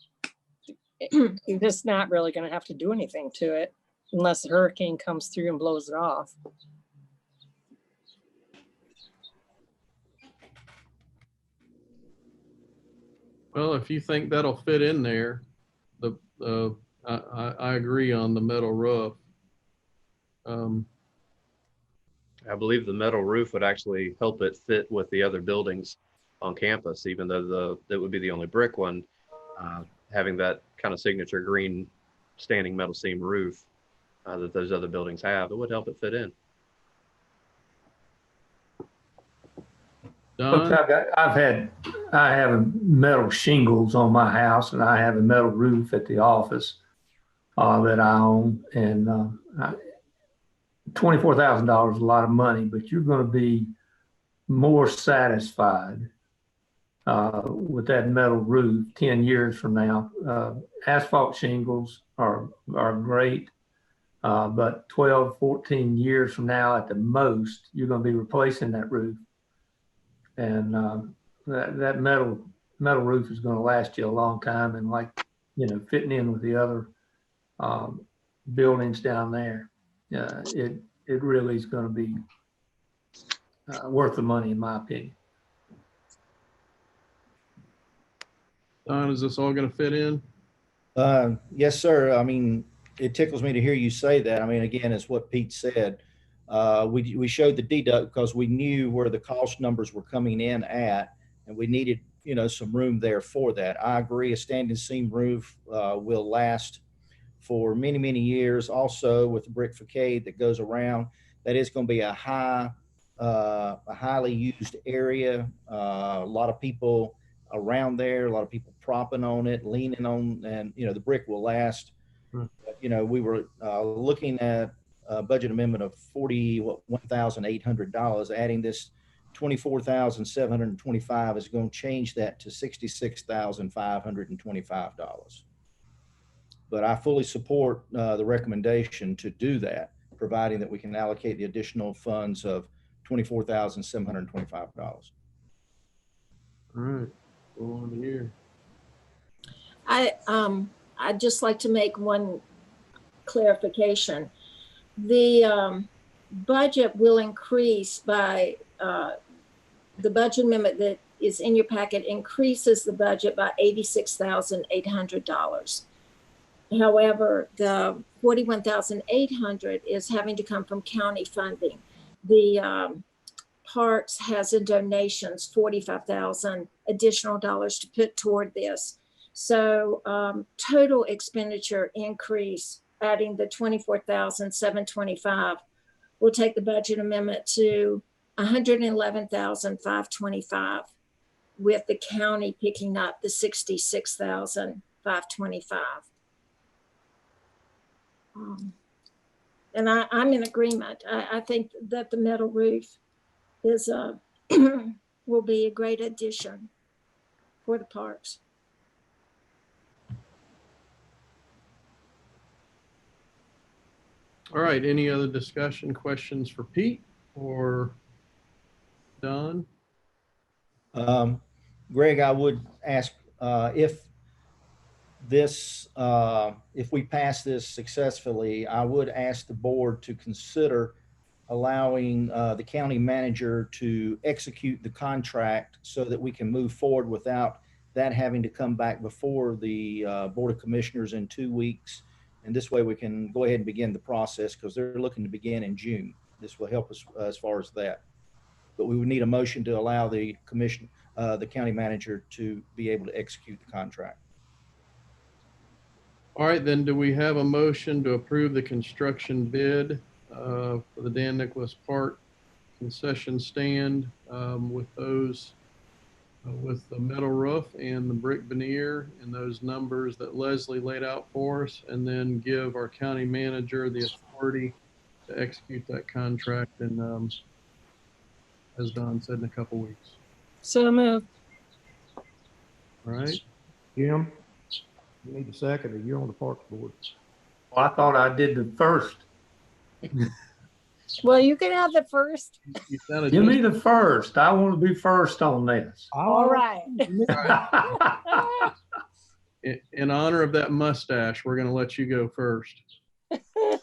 you're just not really going to have to do anything to it unless a hurricane comes through and blows it off. Well, if you think that'll fit in there, I agree on the metal roof. I believe the metal roof would actually help it fit with the other buildings on campus, even though that would be the only brick one. Having that kind of signature green standing metal seam roof that those other buildings have, it would help it fit in. Folks, I have metal shingles on my house and I have a metal roof at the office that I own. And $24,000 is a lot of money, but you're going to be more satisfied with that metal roof 10 years from now. Asphalt shingles are great, but 12, 14 years from now at the most, you're going to be replacing that roof. And that metal roof is going to last you a long time, and fitting in with the other buildings down there, it really is going to be worth the money, in my opinion. Don, is this all going to fit in? Yes, sir. I mean, it tickles me to hear you say that. I mean, again, it's what Pete said. We showed the deduct because we knew where the cost numbers were coming in at, and we needed, some room there for that. I agree. A standing seam roof will last for many, many years. Also, with the brick facade that goes around, that is going to be a highly used area. A lot of people around there, a lot of people propping on it, leaning on, and the brick will last. We were looking at a budget amendment of $1,800. Adding this $24,725 is going to change that to $66,525. But I fully support the recommendation to do that, providing that we can allocate the additional funds of $24,725. All right, go on here. I'd just like to make one clarification. The budget will increase by, the budget amendment that is in your packet increases the budget by $86,800. However, the $41,800 is having to come from county funding. The Parks has in donations $45,000 additional dollars to put toward this. So total expenditure increase, adding the $24,725, will take the budget amendment to $111,525, with the county picking up the $66,525. And I'm in agreement. I think that the metal roof is will be a great addition for the parks. All right, any other discussion, questions for Pete or Don? Greg, I would ask if we pass this successfully, I would ask the board to consider allowing the county manager to execute the contract so that we can move forward without that having to come back before the Board of Commissioners in 2 weeks. And this way we can go ahead and begin the process because they're looking to begin in June. This will help us as far as that. But we would need a motion to allow the county manager to be able to execute the contract. All right, then do we have a motion to approve the construction bid for the Dan Nicholas Park concession stand with those, with the metal roof and the brick veneer and those numbers that Leslie laid out for us, and then give our county manager the authority to execute that contract and as Don said, in a couple weeks. So moved. All right. Jim, you need a second, or you're on the Parks Board. Well, I thought I did the first. Well, you can have the first. Give me the first. I want to be first on this. All right. In honor of that mustache, we're going to let you go first. All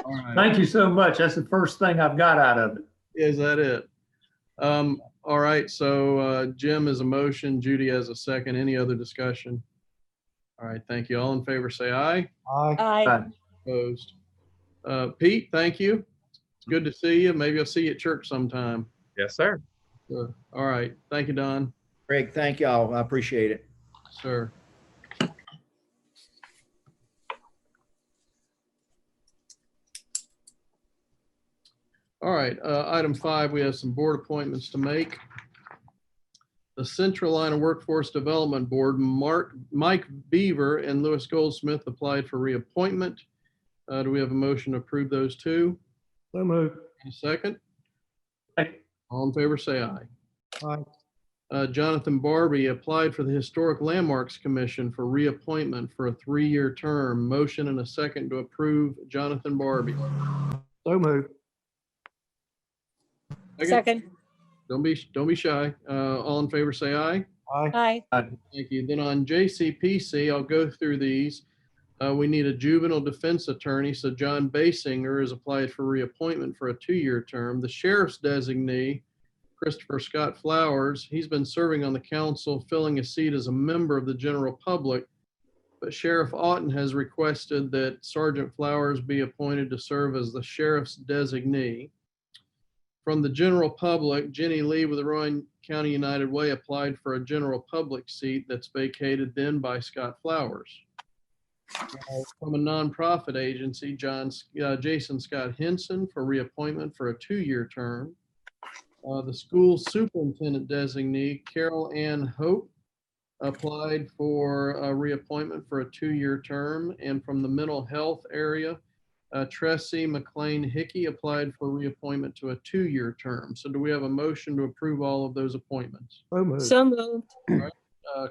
right. Thank you so much. That's the first thing I've got out of it. Is that it? All right. So Jim is a motion. Judy has a second. Any other discussion? All right. Thank you. All in favor, say aye. Aye. Aye. Opposed. Pete, thank you. It's good to see you. Maybe I'll see you at church sometime. Yes, sir. All right. Thank you, Don. Greg, thank y'all. I appreciate it. Sir. All right, item 5, we have some board appointments to make. The Central Line of Workforce Development Board, Mike Beaver and Louis Goldsmith applied for reappointment. Do we have a motion to approve those two? So moved. A second? Aye. All in favor, say aye. Aye. Jonathan Barbie applied for the Historic Landmarks Commission for reappointment for a 3-year term. Motion and a second to approve Jonathan Barbie. So moved. Second. Don't be shy. All in favor, say aye. Aye. Aye. Thank you. Then on JCPC, I'll go through these. We need a juvenile defense attorney. So John Basinger has applied for reappointment for a 2-year term. The sheriff's designee, Christopher Scott Flowers, he's been serving on the council, filling a seat as a member of the general public. but Sheriff Oughton has requested that Sergeant Flowers be appointed to serve as the sheriff's designee. From the general public, Jenny Lee with the Rowan County United Way applied for a general public seat that's vacated then by Scott Flowers. From a nonprofit agency, Jason Scott Henson for reappointment for a 2-year term. The school superintendent designee, Carol Ann Hope, applied for a reappointment for a 2-year term. And from the mental health area, Tressie McLean Hickey applied for reappointment to a 2-year term. So do we have a motion to approve all of those appointments? So moved. So moved. All right,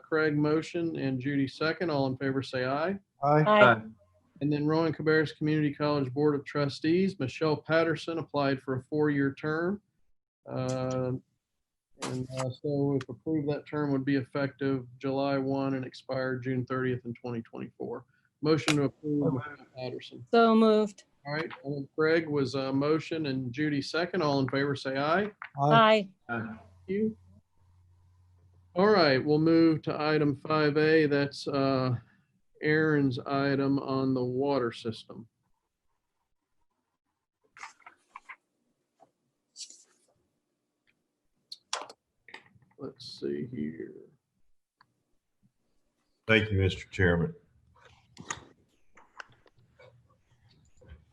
Craig motion and Judy second. All in favor say aye. Aye. Aye. And then Rowan Cabarrus Community College Board of Trustees, Michelle Patterson applied for a 4-year term. So if approved, that term would be effective July 1 and expire June 30th in 2024. Motion to approve Michelle Patterson. So moved. All right, and Craig was a motion and Judy second. All in favor say aye. Aye. Thank you. All right, we'll move to item 5A. That's Aaron's item on the water system. Let's see here. Thank you, Mr. Chairman.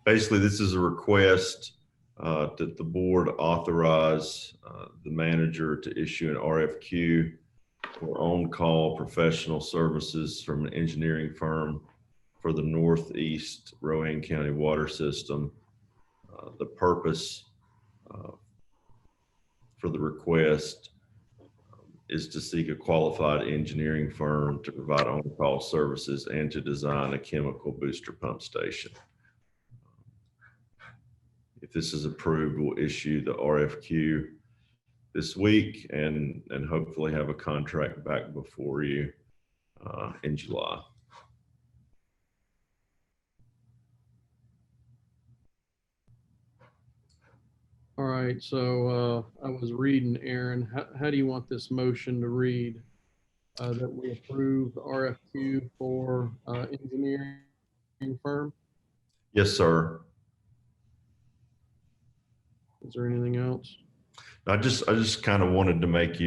Basically, this is a request that the board authorize the manager to issue an RFQ for on-call professional services from an engineering firm for the Northeast Rowan County water system. The purpose for the request is to seek a qualified engineering firm to provide on-call services and to design a chemical booster pump station. If this is approved, we'll issue the RFQ this week and hopefully have a contract back before you in July. All right, so I was reading, Aaron, how do you want this motion to read? That we approve the RFQ for engineering firm? Yes, sir. Is there anything else? I just kind of wanted to make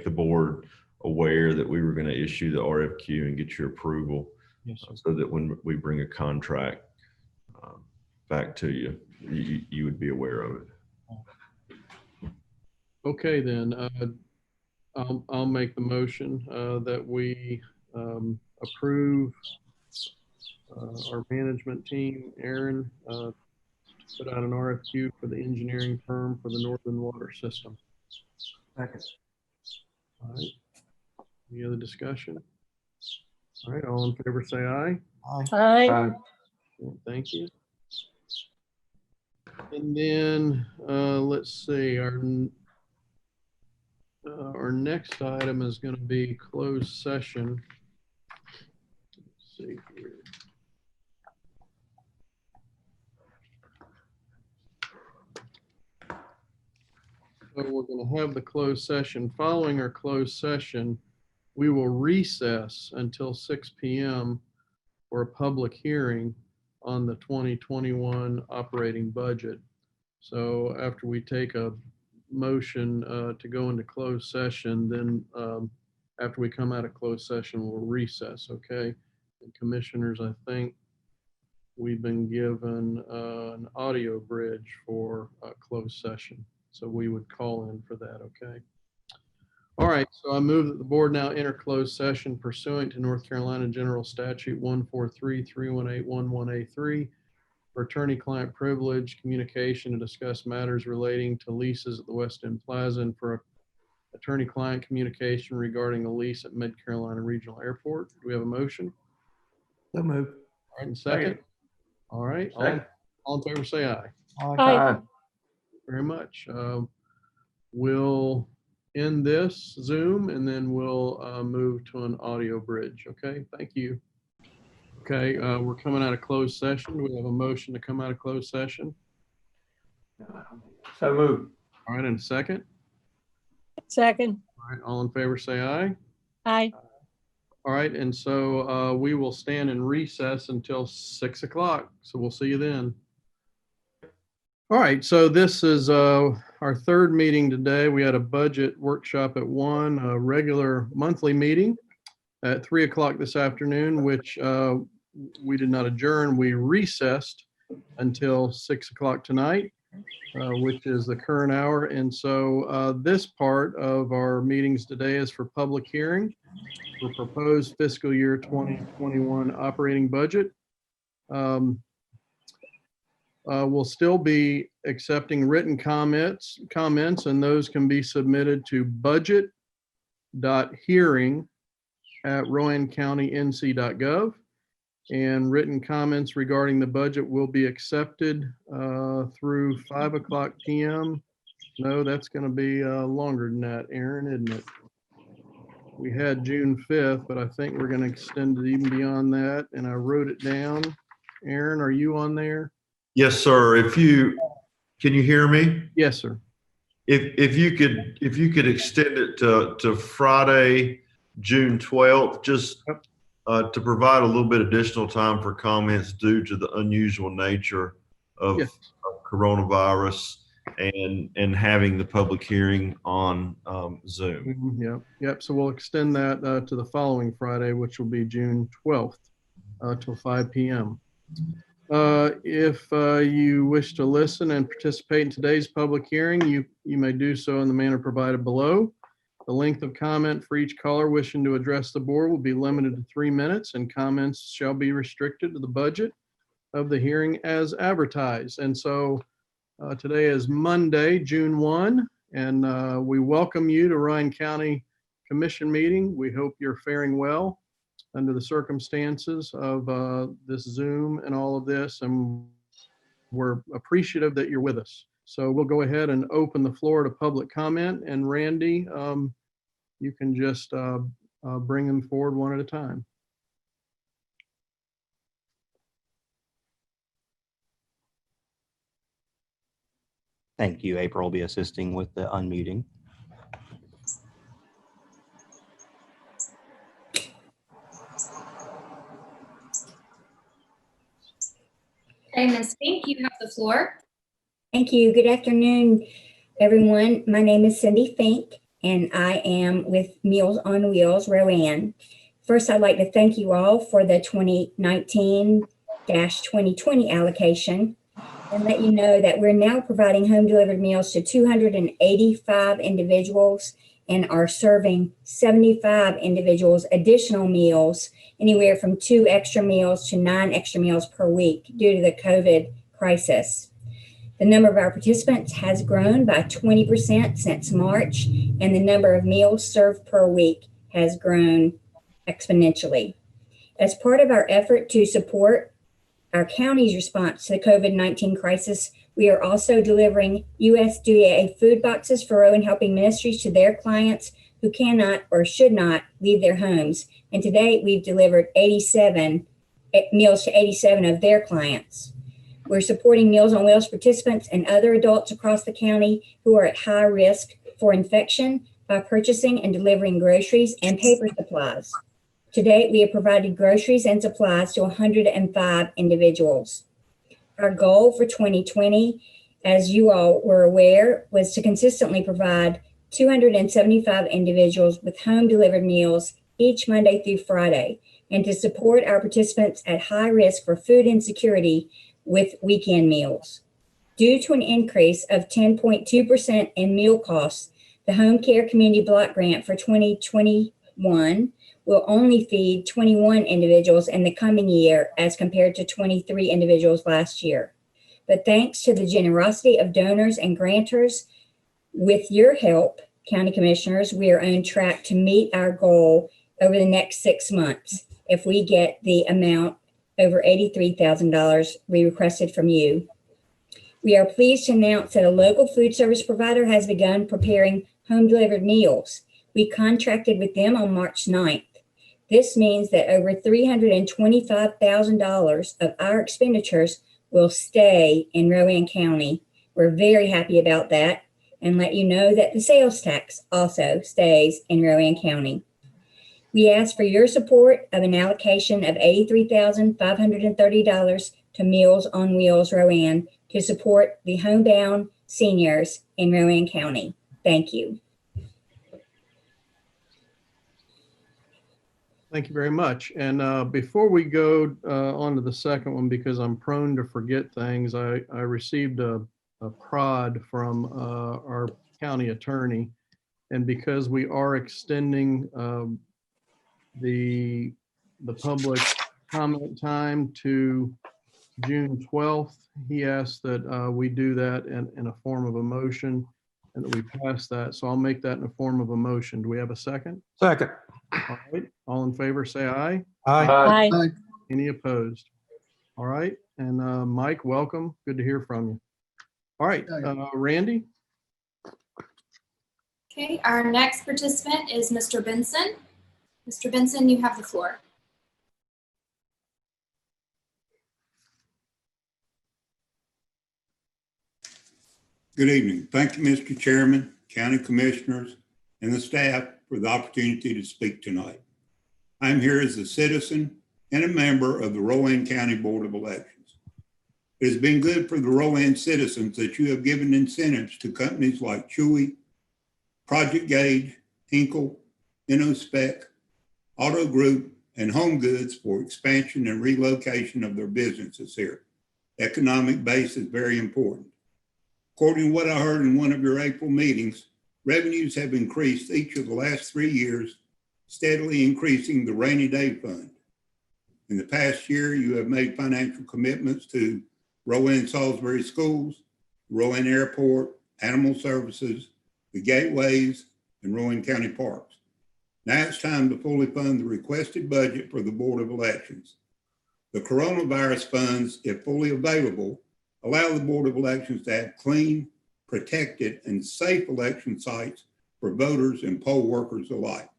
the board aware that we were going to issue the RFQ and get your approval. Yes, sir. So that when we bring a contract back to you, you would be aware of it. Okay, then I'll make the motion that we approve our management team, Aaron, put out an RFQ for the engineering firm for the Northern Water System. Second. All right. Any other discussion? All right, all in favor say aye. Aye. Thank you. And then let's see, our next item is going to be closed session. Let's see here. So we're going to have the closed session. Following our closed session, we will recess until 6 p.m. for a public hearing on the 2021 operating budget. So after we take a motion to go into closed session, then after we come out of closed session, we'll recess, okay? And commissioners, I think we've been given an audio bridge for a closed session. So we would call in for that, okay? All right, so I move that the board now enter closed session pursuant to North Carolina General Statute 143-318-11A3 for attorney-client privilege, communication to discuss matters relating to leases at the West End Plaza and for attorney-client communication regarding a lease at Mid-Carolina Regional Airport. Do we have a motion? So moved. All right, and second? All right, all in favor say aye. Aye. Very much. We'll end this Zoom and then we'll move to an audio bridge. Okay, thank you. Okay, we're coming out of closed session. Do we have a motion to come out of closed session? So moved. All right, and second? Second. All right, all in favor say aye. Aye. All right, and so we will stand in recess until 6 o'clock. So we'll see you then. All right, so this is our third meeting today. We had a budget workshop at 1, a regular monthly meeting at 3 o'clock this afternoon, which we did not adjourn. We recessed until 6 o'clock tonight, which is the current hour. And so this part of our meetings today is for public hearing for proposed fiscal year 2021 operating budget. We'll still be accepting written comments, and those can be submitted to budget.hearing@rowancounty.nc.gov. And written comments regarding the budget will be accepted through 5 o'clock p.m. No, that's going to be longer than that, Aaron, isn't it? We had June 5th, but I think we're going to extend it even beyond that. And I wrote it down. Aaron, are you on there? Yes, sir. Can you hear me? Yes, sir. If you could extend it to Friday, June 12th, just to provide a little bit additional time for comments due to the unusual nature of coronavirus and having the public hearing on Zoom. Yep. So we'll extend that to the following Friday, which will be June 12th till 5 p.m. If you wish to listen and participate in today's public hearing, you may do so in the manner provided below. The length of comment for each caller wishing to address the board will be limited to 3 minutes, and comments shall be restricted to the budget of the hearing as advertised. And so today is Monday, June 1, and we welcome you to Rowan County Commission meeting. We hope you're faring well under the circumstances of this Zoom and all of this, and we're appreciative that you're with us. So we'll go ahead and open the floor to public comment, and Randy, you can just bring them forward one at a time. Thank you. April will be assisting with the unmuting. Hey, Ms. Fink, you have the floor. Thank you. Good afternoon, everyone. My name is Cindy Fink, and I am with Meals on Wheels, Rowan. First, I'd like to thank you all for the 2019-2020 allocation and let you know that we're now providing home delivered meals to 285 individuals and are serving 75 individuals additional meals, anywhere from 2 extra meals to 9 extra meals per week due to the COVID crisis. The number of our participants has grown by 20% since March, and the number of meals served per week has grown exponentially. As part of our effort to support our county's response to the COVID-19 crisis, we are also delivering USDA food boxes for Rowan Helping Ministries to their clients who cannot or should not leave their homes. And to date, we've delivered 87 meals to 87 of their clients. We're supporting Meals on Wheels participants and other adults across the county who are at high risk for infection by purchasing and delivering groceries and paper supplies. To date, we have provided groceries and supplies to 105 individuals. Our goal for 2020, as you all were aware, was to consistently provide 275 individuals with home delivered meals each Monday through Friday, and to support our participants at high risk for food insecurity with weekend meals. Due to an increase of 10.2% in meal costs, the Home Care Community Block Grant for 2021 will only feed 21 individuals in the coming year as compared to 23 individuals last year. But thanks to the generosity of donors and grantors, with your help, County Commissioners, we are on track to meet our goal over the next 6 months if we get the amount over $83,000 we requested from you. We are pleased to announce that a local food service provider has begun preparing home delivered meals. We contracted with them on March 9th. This means that over $325,000 of our expenditures will stay in Rowan County. We're very happy about that and let you know that the sales tax also stays in Rowan County. We ask for your support of an allocation of $83,530 to Meals on Wheels Rowan to support the homebound seniors in Rowan County. Thank you. Thank you very much. And before we go on to the second one, because I'm prone to forget things, I received a prod from our county attorney. And because we are extending the public comment time to June 12th, he asked that we do that in a form of a motion and that we pass that. So I'll make that in a form of a motion. Do we have a second? Second. All right, all in favor, say aye. Aye. Aye. Any opposed? All right, and Mike, welcome. Good to hear from you. All right, Randy? Okay, our next participant is Mr. Benson. Mr. Benson, you have the floor. Good evening. Thank you, Mr. Chairman, County Commissioners, and the staff for the opportunity to speak tonight. I'm here as a citizen and a member of the Rowan County Board of Elections. It has been good for the Rowan citizens that you have given incentives to companies like Chewy, Project Gauge, Hinkle, InnoSpec, Auto Group, and Home Goods for expansion and relocation of their businesses here. Economic base is very important. According to what I heard in one of your April meetings, revenues have increased each of the last 3 years, steadily increasing the rainy day fund. In the past year, you have made financial commitments to Rowan Salisbury Schools, Rowan Airport, Animal Services, the Gateways, and Rowan County Parks. Now it's time to fully fund the requested budget for the Board of Elections. The coronavirus funds, if fully available, allow the Board of Elections to have clean, protected, and safe election sites for voters and poll workers alike.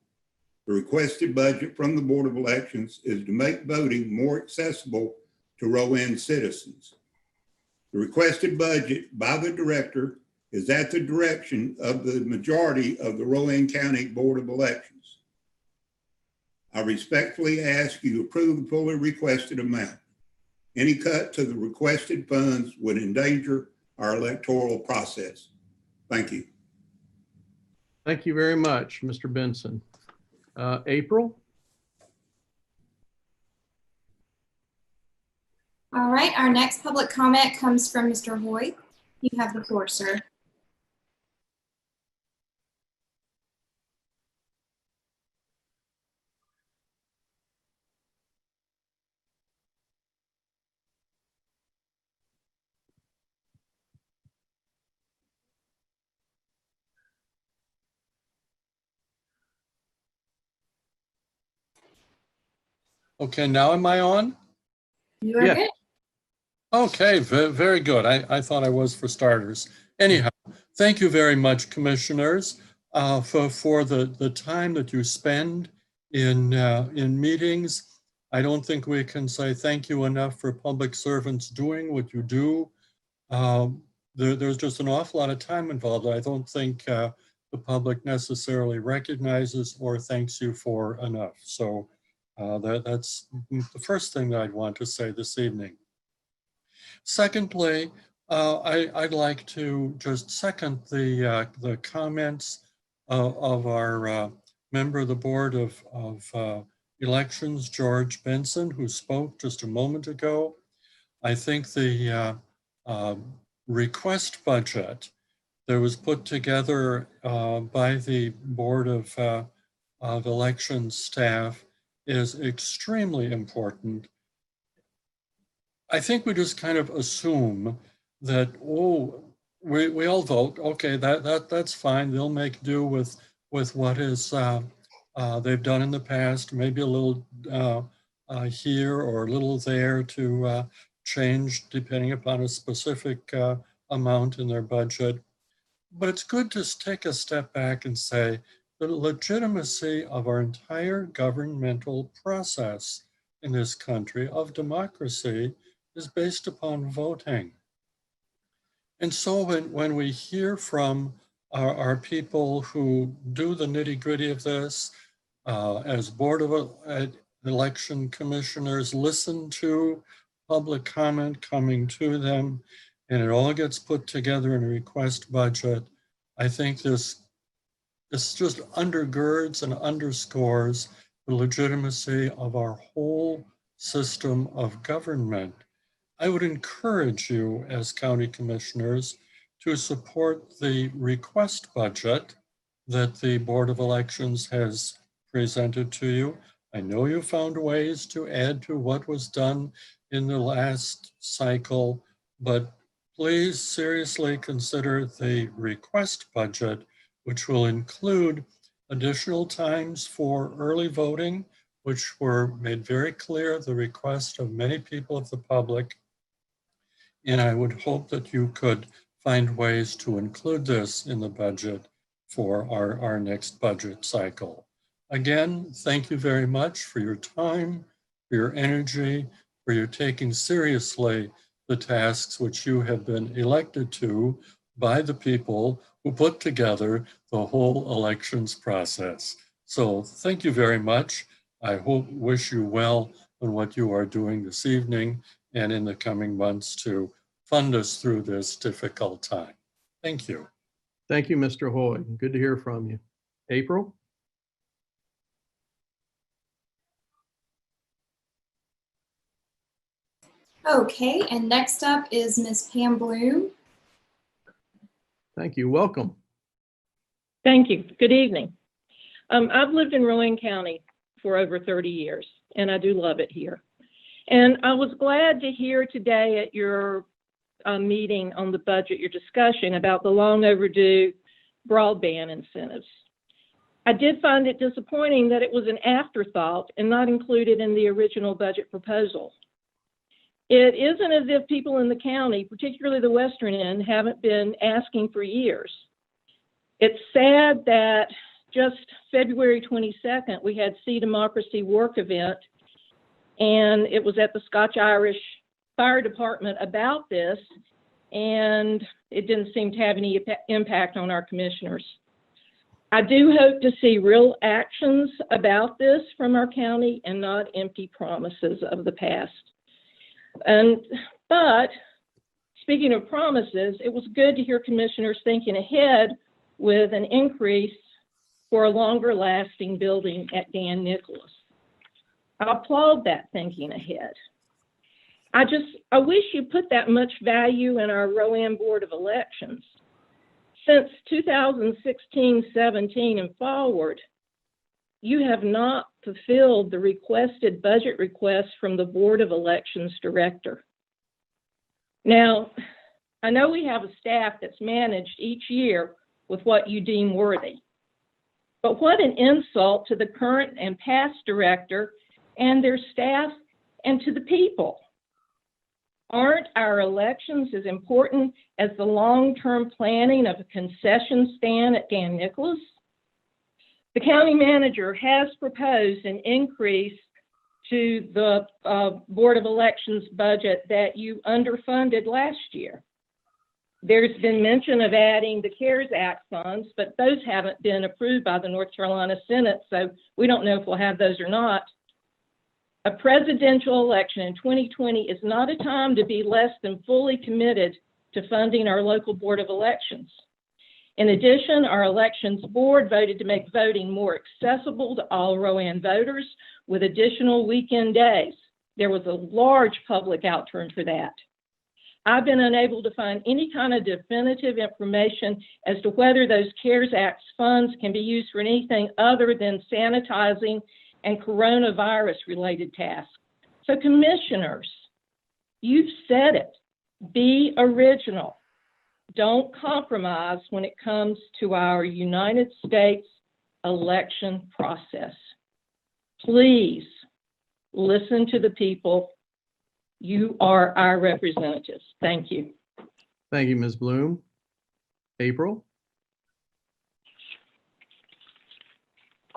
The requested budget from the Board of Elections is to make voting more accessible to Rowan citizens. The requested budget by the director is at the direction of the majority of the Rowan County Board of Elections. I respectfully ask you to approve the fully requested amount. Any cut to the requested funds would endanger our electoral process. Thank you. Thank you very much, Mr. Benson. April? All right, our next public comment comes from Mr. Hoyt. You have the floor, sir. Okay, now am I on? You are good. Okay, very good. I thought I was for starters. Anyhow, thank you very much, commissioners, for the time that you spend in meetings. I don't think we can say thank you enough for public servants doing what you do. There's just an awful lot of time involved. I don't think the public necessarily recognizes or thanks you for enough. So that's the first thing that I'd want to say this evening. Secondly, I'd like to just second the comments of our member of the Board of Elections, George Benson, who spoke just a moment ago. I think the request budget that was put together by the Board of Elections staff is extremely important. I think we just kind of assume that, oh, we all vote, okay, that's fine. They'll make do with what is they've done in the past, maybe a little here or a little there to change depending upon a specific amount in their budget. But it's good to take a step back and say the legitimacy of our entire governmental process in this country of democracy is based upon voting. And so when we hear from our people who do the nitty-gritty of this, as Board of Election Commissioners listen to public comment coming to them, and it all gets put together in a request budget. I think this just undergirds and underscores the legitimacy of our whole system of government. I would encourage you as county commissioners to support the request budget that the Board of Elections has presented to you. I know you found ways to add to what was done in the last cycle, but please seriously consider the request budget, which will include additional times for early voting, which were made very clear at the request of many people of the public. And I would hope that you could find ways to include this in the budget for our next budget cycle. Again, thank you very much for your time, for your energy, for your taking seriously the tasks which you have been elected to by the people who put together the whole elections process. So thank you very much. I wish you well on what you are doing this evening and in the coming months to fund us through this difficult time. Thank you. Thank you, Mr. Hoy. Good to hear from you. April? Okay, and next up is Ms. Pam Bloom. Thank you. Welcome. Thank you. Good evening. I've lived in Rowan County for over 30 years, and I do love it here. And I was glad to hear today at your meeting on the budget, your discussion about the long overdue broadband incentives. I did find it disappointing that it was an afterthought and not included in the original budget proposal. It isn't as if people in the county, particularly the western end, haven't been asking for years. It's sad that just February 22nd, we had See Democracy Work event, and it was at the Scotch-Irish Fire Department about this, and it didn't seem to have any impact on our commissioners. I do hope to see real actions about this from our county and not empty promises of the past. But speaking of promises, it was good to hear commissioners thinking ahead with an increase for a longer lasting building at Dan Nicholas. I applaud that thinking ahead. I wish you put that much value in our Rowan Board of Elections. Since 2016-17 and forward, you have not fulfilled the requested budget request from the Board of Elections Director. Now, I know we have a staff that's managed each year with what you deem worthy, but what an insult to the current and past director and their staff and to the people. Aren't our elections as important as the long-term planning of a concession stand at Dan Nicholas? The county manager has proposed an increase to the Board of Elections budget that you underfunded last year. There's been mention of adding the CARES Act funds, but those haven't been approved by the North Carolina Senate, so we don't know if we'll have those or not. A presidential election in 2020 is not a time to be less than fully committed to funding our local Board of Elections. In addition, our elections board voted to make voting more accessible to all Rowan voters with additional weekend days. There was a large public outturn for that. I've been unable to find any kind of definitive information as to whether those CARES Act funds can be used for anything other than sanitizing and coronavirus-related tasks. So commissioners, you've said it, be original. Don't compromise when it comes to our United States election process. Please listen to the people. You are our representatives. Thank you. Thank you, Ms. Bloom. April?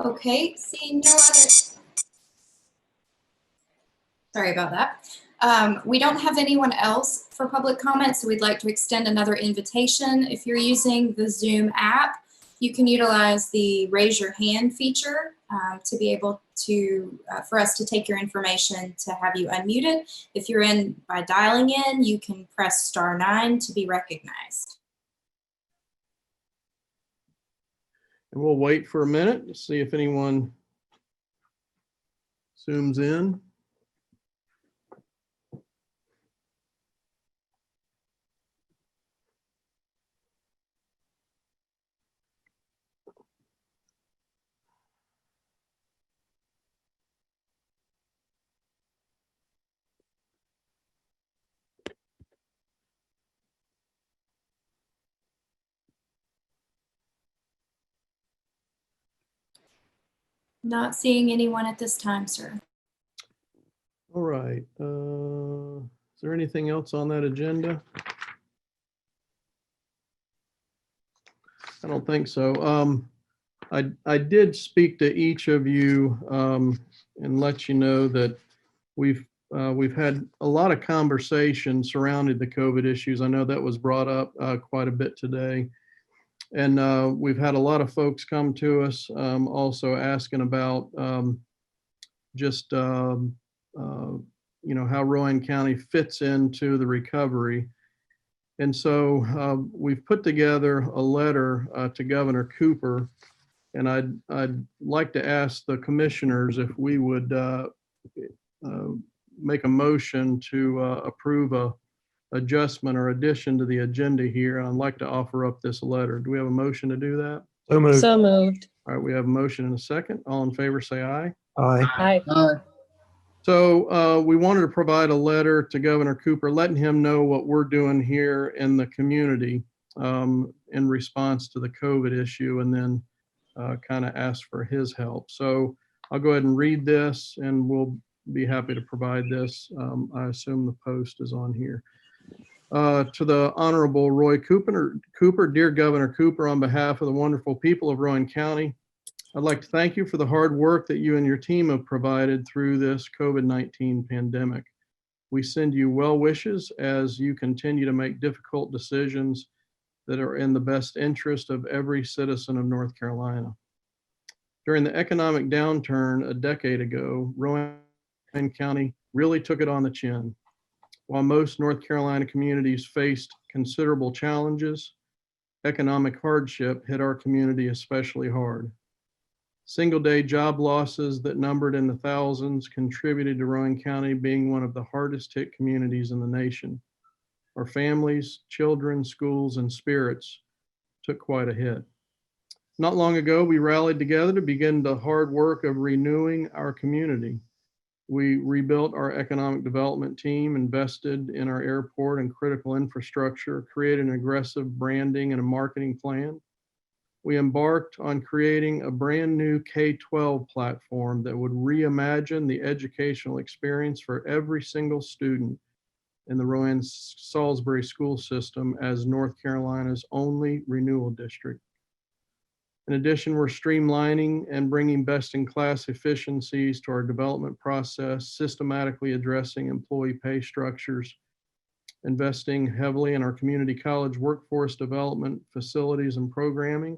Okay, seeing no other. Sorry about that. We don't have anyone else for public comment, so we'd like to extend another invitation. If you're using the Zoom app, You can utilize the raise your hand feature to be able to, for us to take your information to have you unmuted. If you're in by dialing in, you can press *9 to be recognized. And we'll wait for a minute to see if anyone zooms in. Not seeing anyone at this time, sir. All right. Is there anything else on that agenda? I don't think so. I did speak to each of you and let you know that we've had a lot of conversation surrounding the COVID issues. I know that was brought up quite a bit today. And we've had a lot of folks come to us also asking about just, you know, how Rowan County fits into the recovery. And so we've put together a letter to Governor Cooper, and I'd like to ask the commissioners if we would make a motion to approve a adjustment or addition to the agenda here. I'd like to offer up this letter. Do we have a motion to do that? So moved. So moved. All right, we have a motion and a second. All in favor, say aye. Aye. Aye. So we wanted to provide a letter to Governor Cooper, letting him know what we're doing here in the community in response to the COVID issue, and then kind of ask for his help. So I'll go ahead and read this, and we'll be happy to provide this. I assume the post is on here. To the Honorable Roy Cooper, dear Governor Cooper, on behalf of the wonderful people of Rowan County, I'd like to thank you for the hard work that you and your team have provided through this COVID-19 pandemic. We send you well wishes as you continue to make difficult decisions that are in the best interest of every citizen of North Carolina. During the economic downturn a decade ago, Rowan County really took it on the chin. While most North Carolina communities faced considerable challenges, economic hardship hit our community especially hard. Single-day job losses that numbered in the thousands contributed to Rowan County being one of the hardest hit communities in the nation. Our families, children, schools, and spirits took quite a hit. Not long ago, we rallied together to begin the hard work of renewing our community. We rebuilt our economic development team, invested in our airport and critical infrastructure, created an aggressive branding and a marketing plan. We embarked on creating a brand new K-12 platform that would reimagine the educational experience for every single student in the Rowan Salisbury school system as North Carolina's only renewal district. In addition, we're streamlining and bringing best-in-class efficiencies to our development process, systematically addressing employee pay structures, investing heavily in our community college workforce development facilities and programming,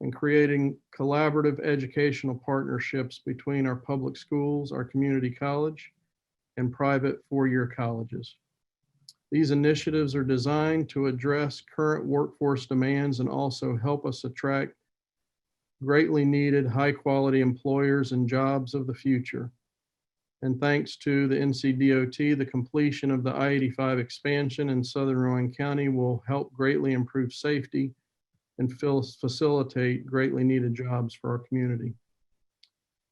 and creating collaborative educational partnerships between our public schools, our community college, and private four-year colleges. These initiatives are designed to address current workforce demands and also help us attract greatly needed high-quality employers and jobs of the future. And thanks to the NCDOT, the completion of the I-85 expansion in Southern Rowan County will help greatly improve safety and facilitate greatly needed jobs for our community.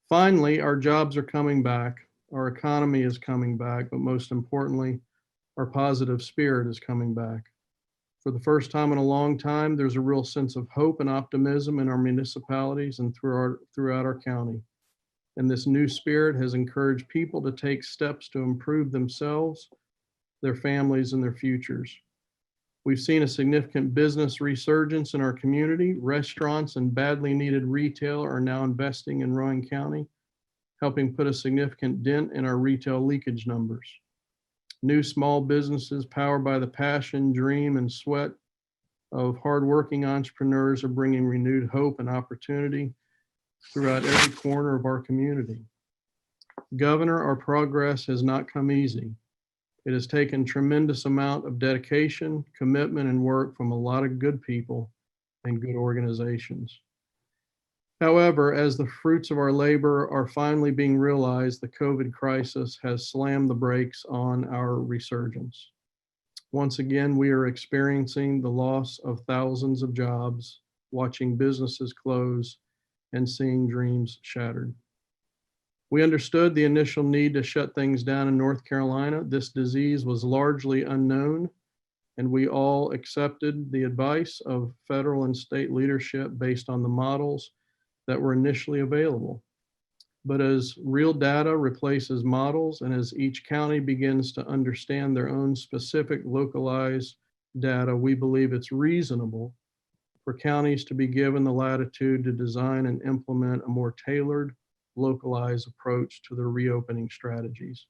Finally, our jobs are coming back, our economy is coming back, but most importantly, our positive spirit is coming back. For the first time in a long time, there's a real sense of hope and optimism in our municipalities and throughout our county. And this new spirit has encouraged people to take steps to improve themselves, their families, and their futures. We've seen a significant business resurgence in our community. Restaurants and badly needed retail are now investing in Rowan County, helping put a significant dent in our retail leakage numbers. New small businesses powered by the passion, dream, and sweat of hardworking entrepreneurs are bringing renewed hope and opportunity throughout every corner of our community. Governor, our progress has not come easy. It has taken tremendous amount of dedication, commitment, and work from a lot of good people and good organizations. However, as the fruits of our labor are finally being realized, the COVID crisis has slammed the brakes on our resurgence. Once again, we are experiencing the loss of thousands of jobs, watching businesses close, and seeing dreams shattered. We understood the initial need to shut things down in North Carolina. This disease was largely unknown, and we all accepted the advice of federal and state leadership based on the models that were initially available. But as real data replaces models, and as each county begins to understand their own specific localized data, we believe it's reasonable for counties to be given the latitude to design and implement a more tailored, localized approach to their reopening strategies.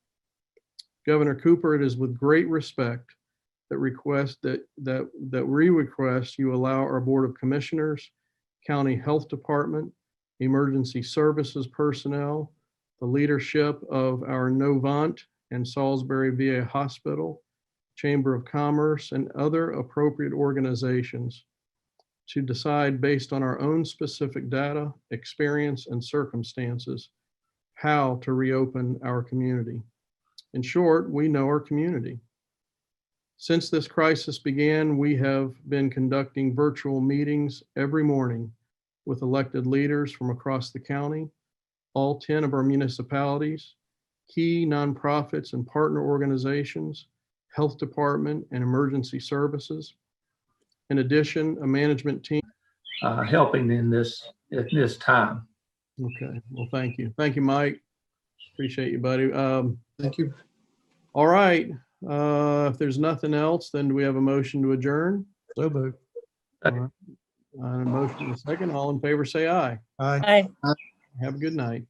Governor Cooper, it is with great respect that we request you allow our Board of Commissioners, County Health Department, Emergency Services personnel, the leadership of our Novant and Salisbury VA Hospital, Chamber of Commerce, and other appropriate organizations to decide based on our own specific data, experience, and circumstances how to reopen our community. In short, we know our community. Since this crisis began, we have been conducting virtual meetings every morning with elected leaders from across the county, all 10 of our municipalities, key nonprofits and partner organizations, health department, and emergency services. In addition, a management team. Helping in this, at this time. Okay, well, thank you. Thank you, Mike. Appreciate you, buddy. Thank you. All right, if there's nothing else, then do we have a motion to adjourn? So moved. All right. A motion in a second. All in favor, say aye. Aye. Have a good night.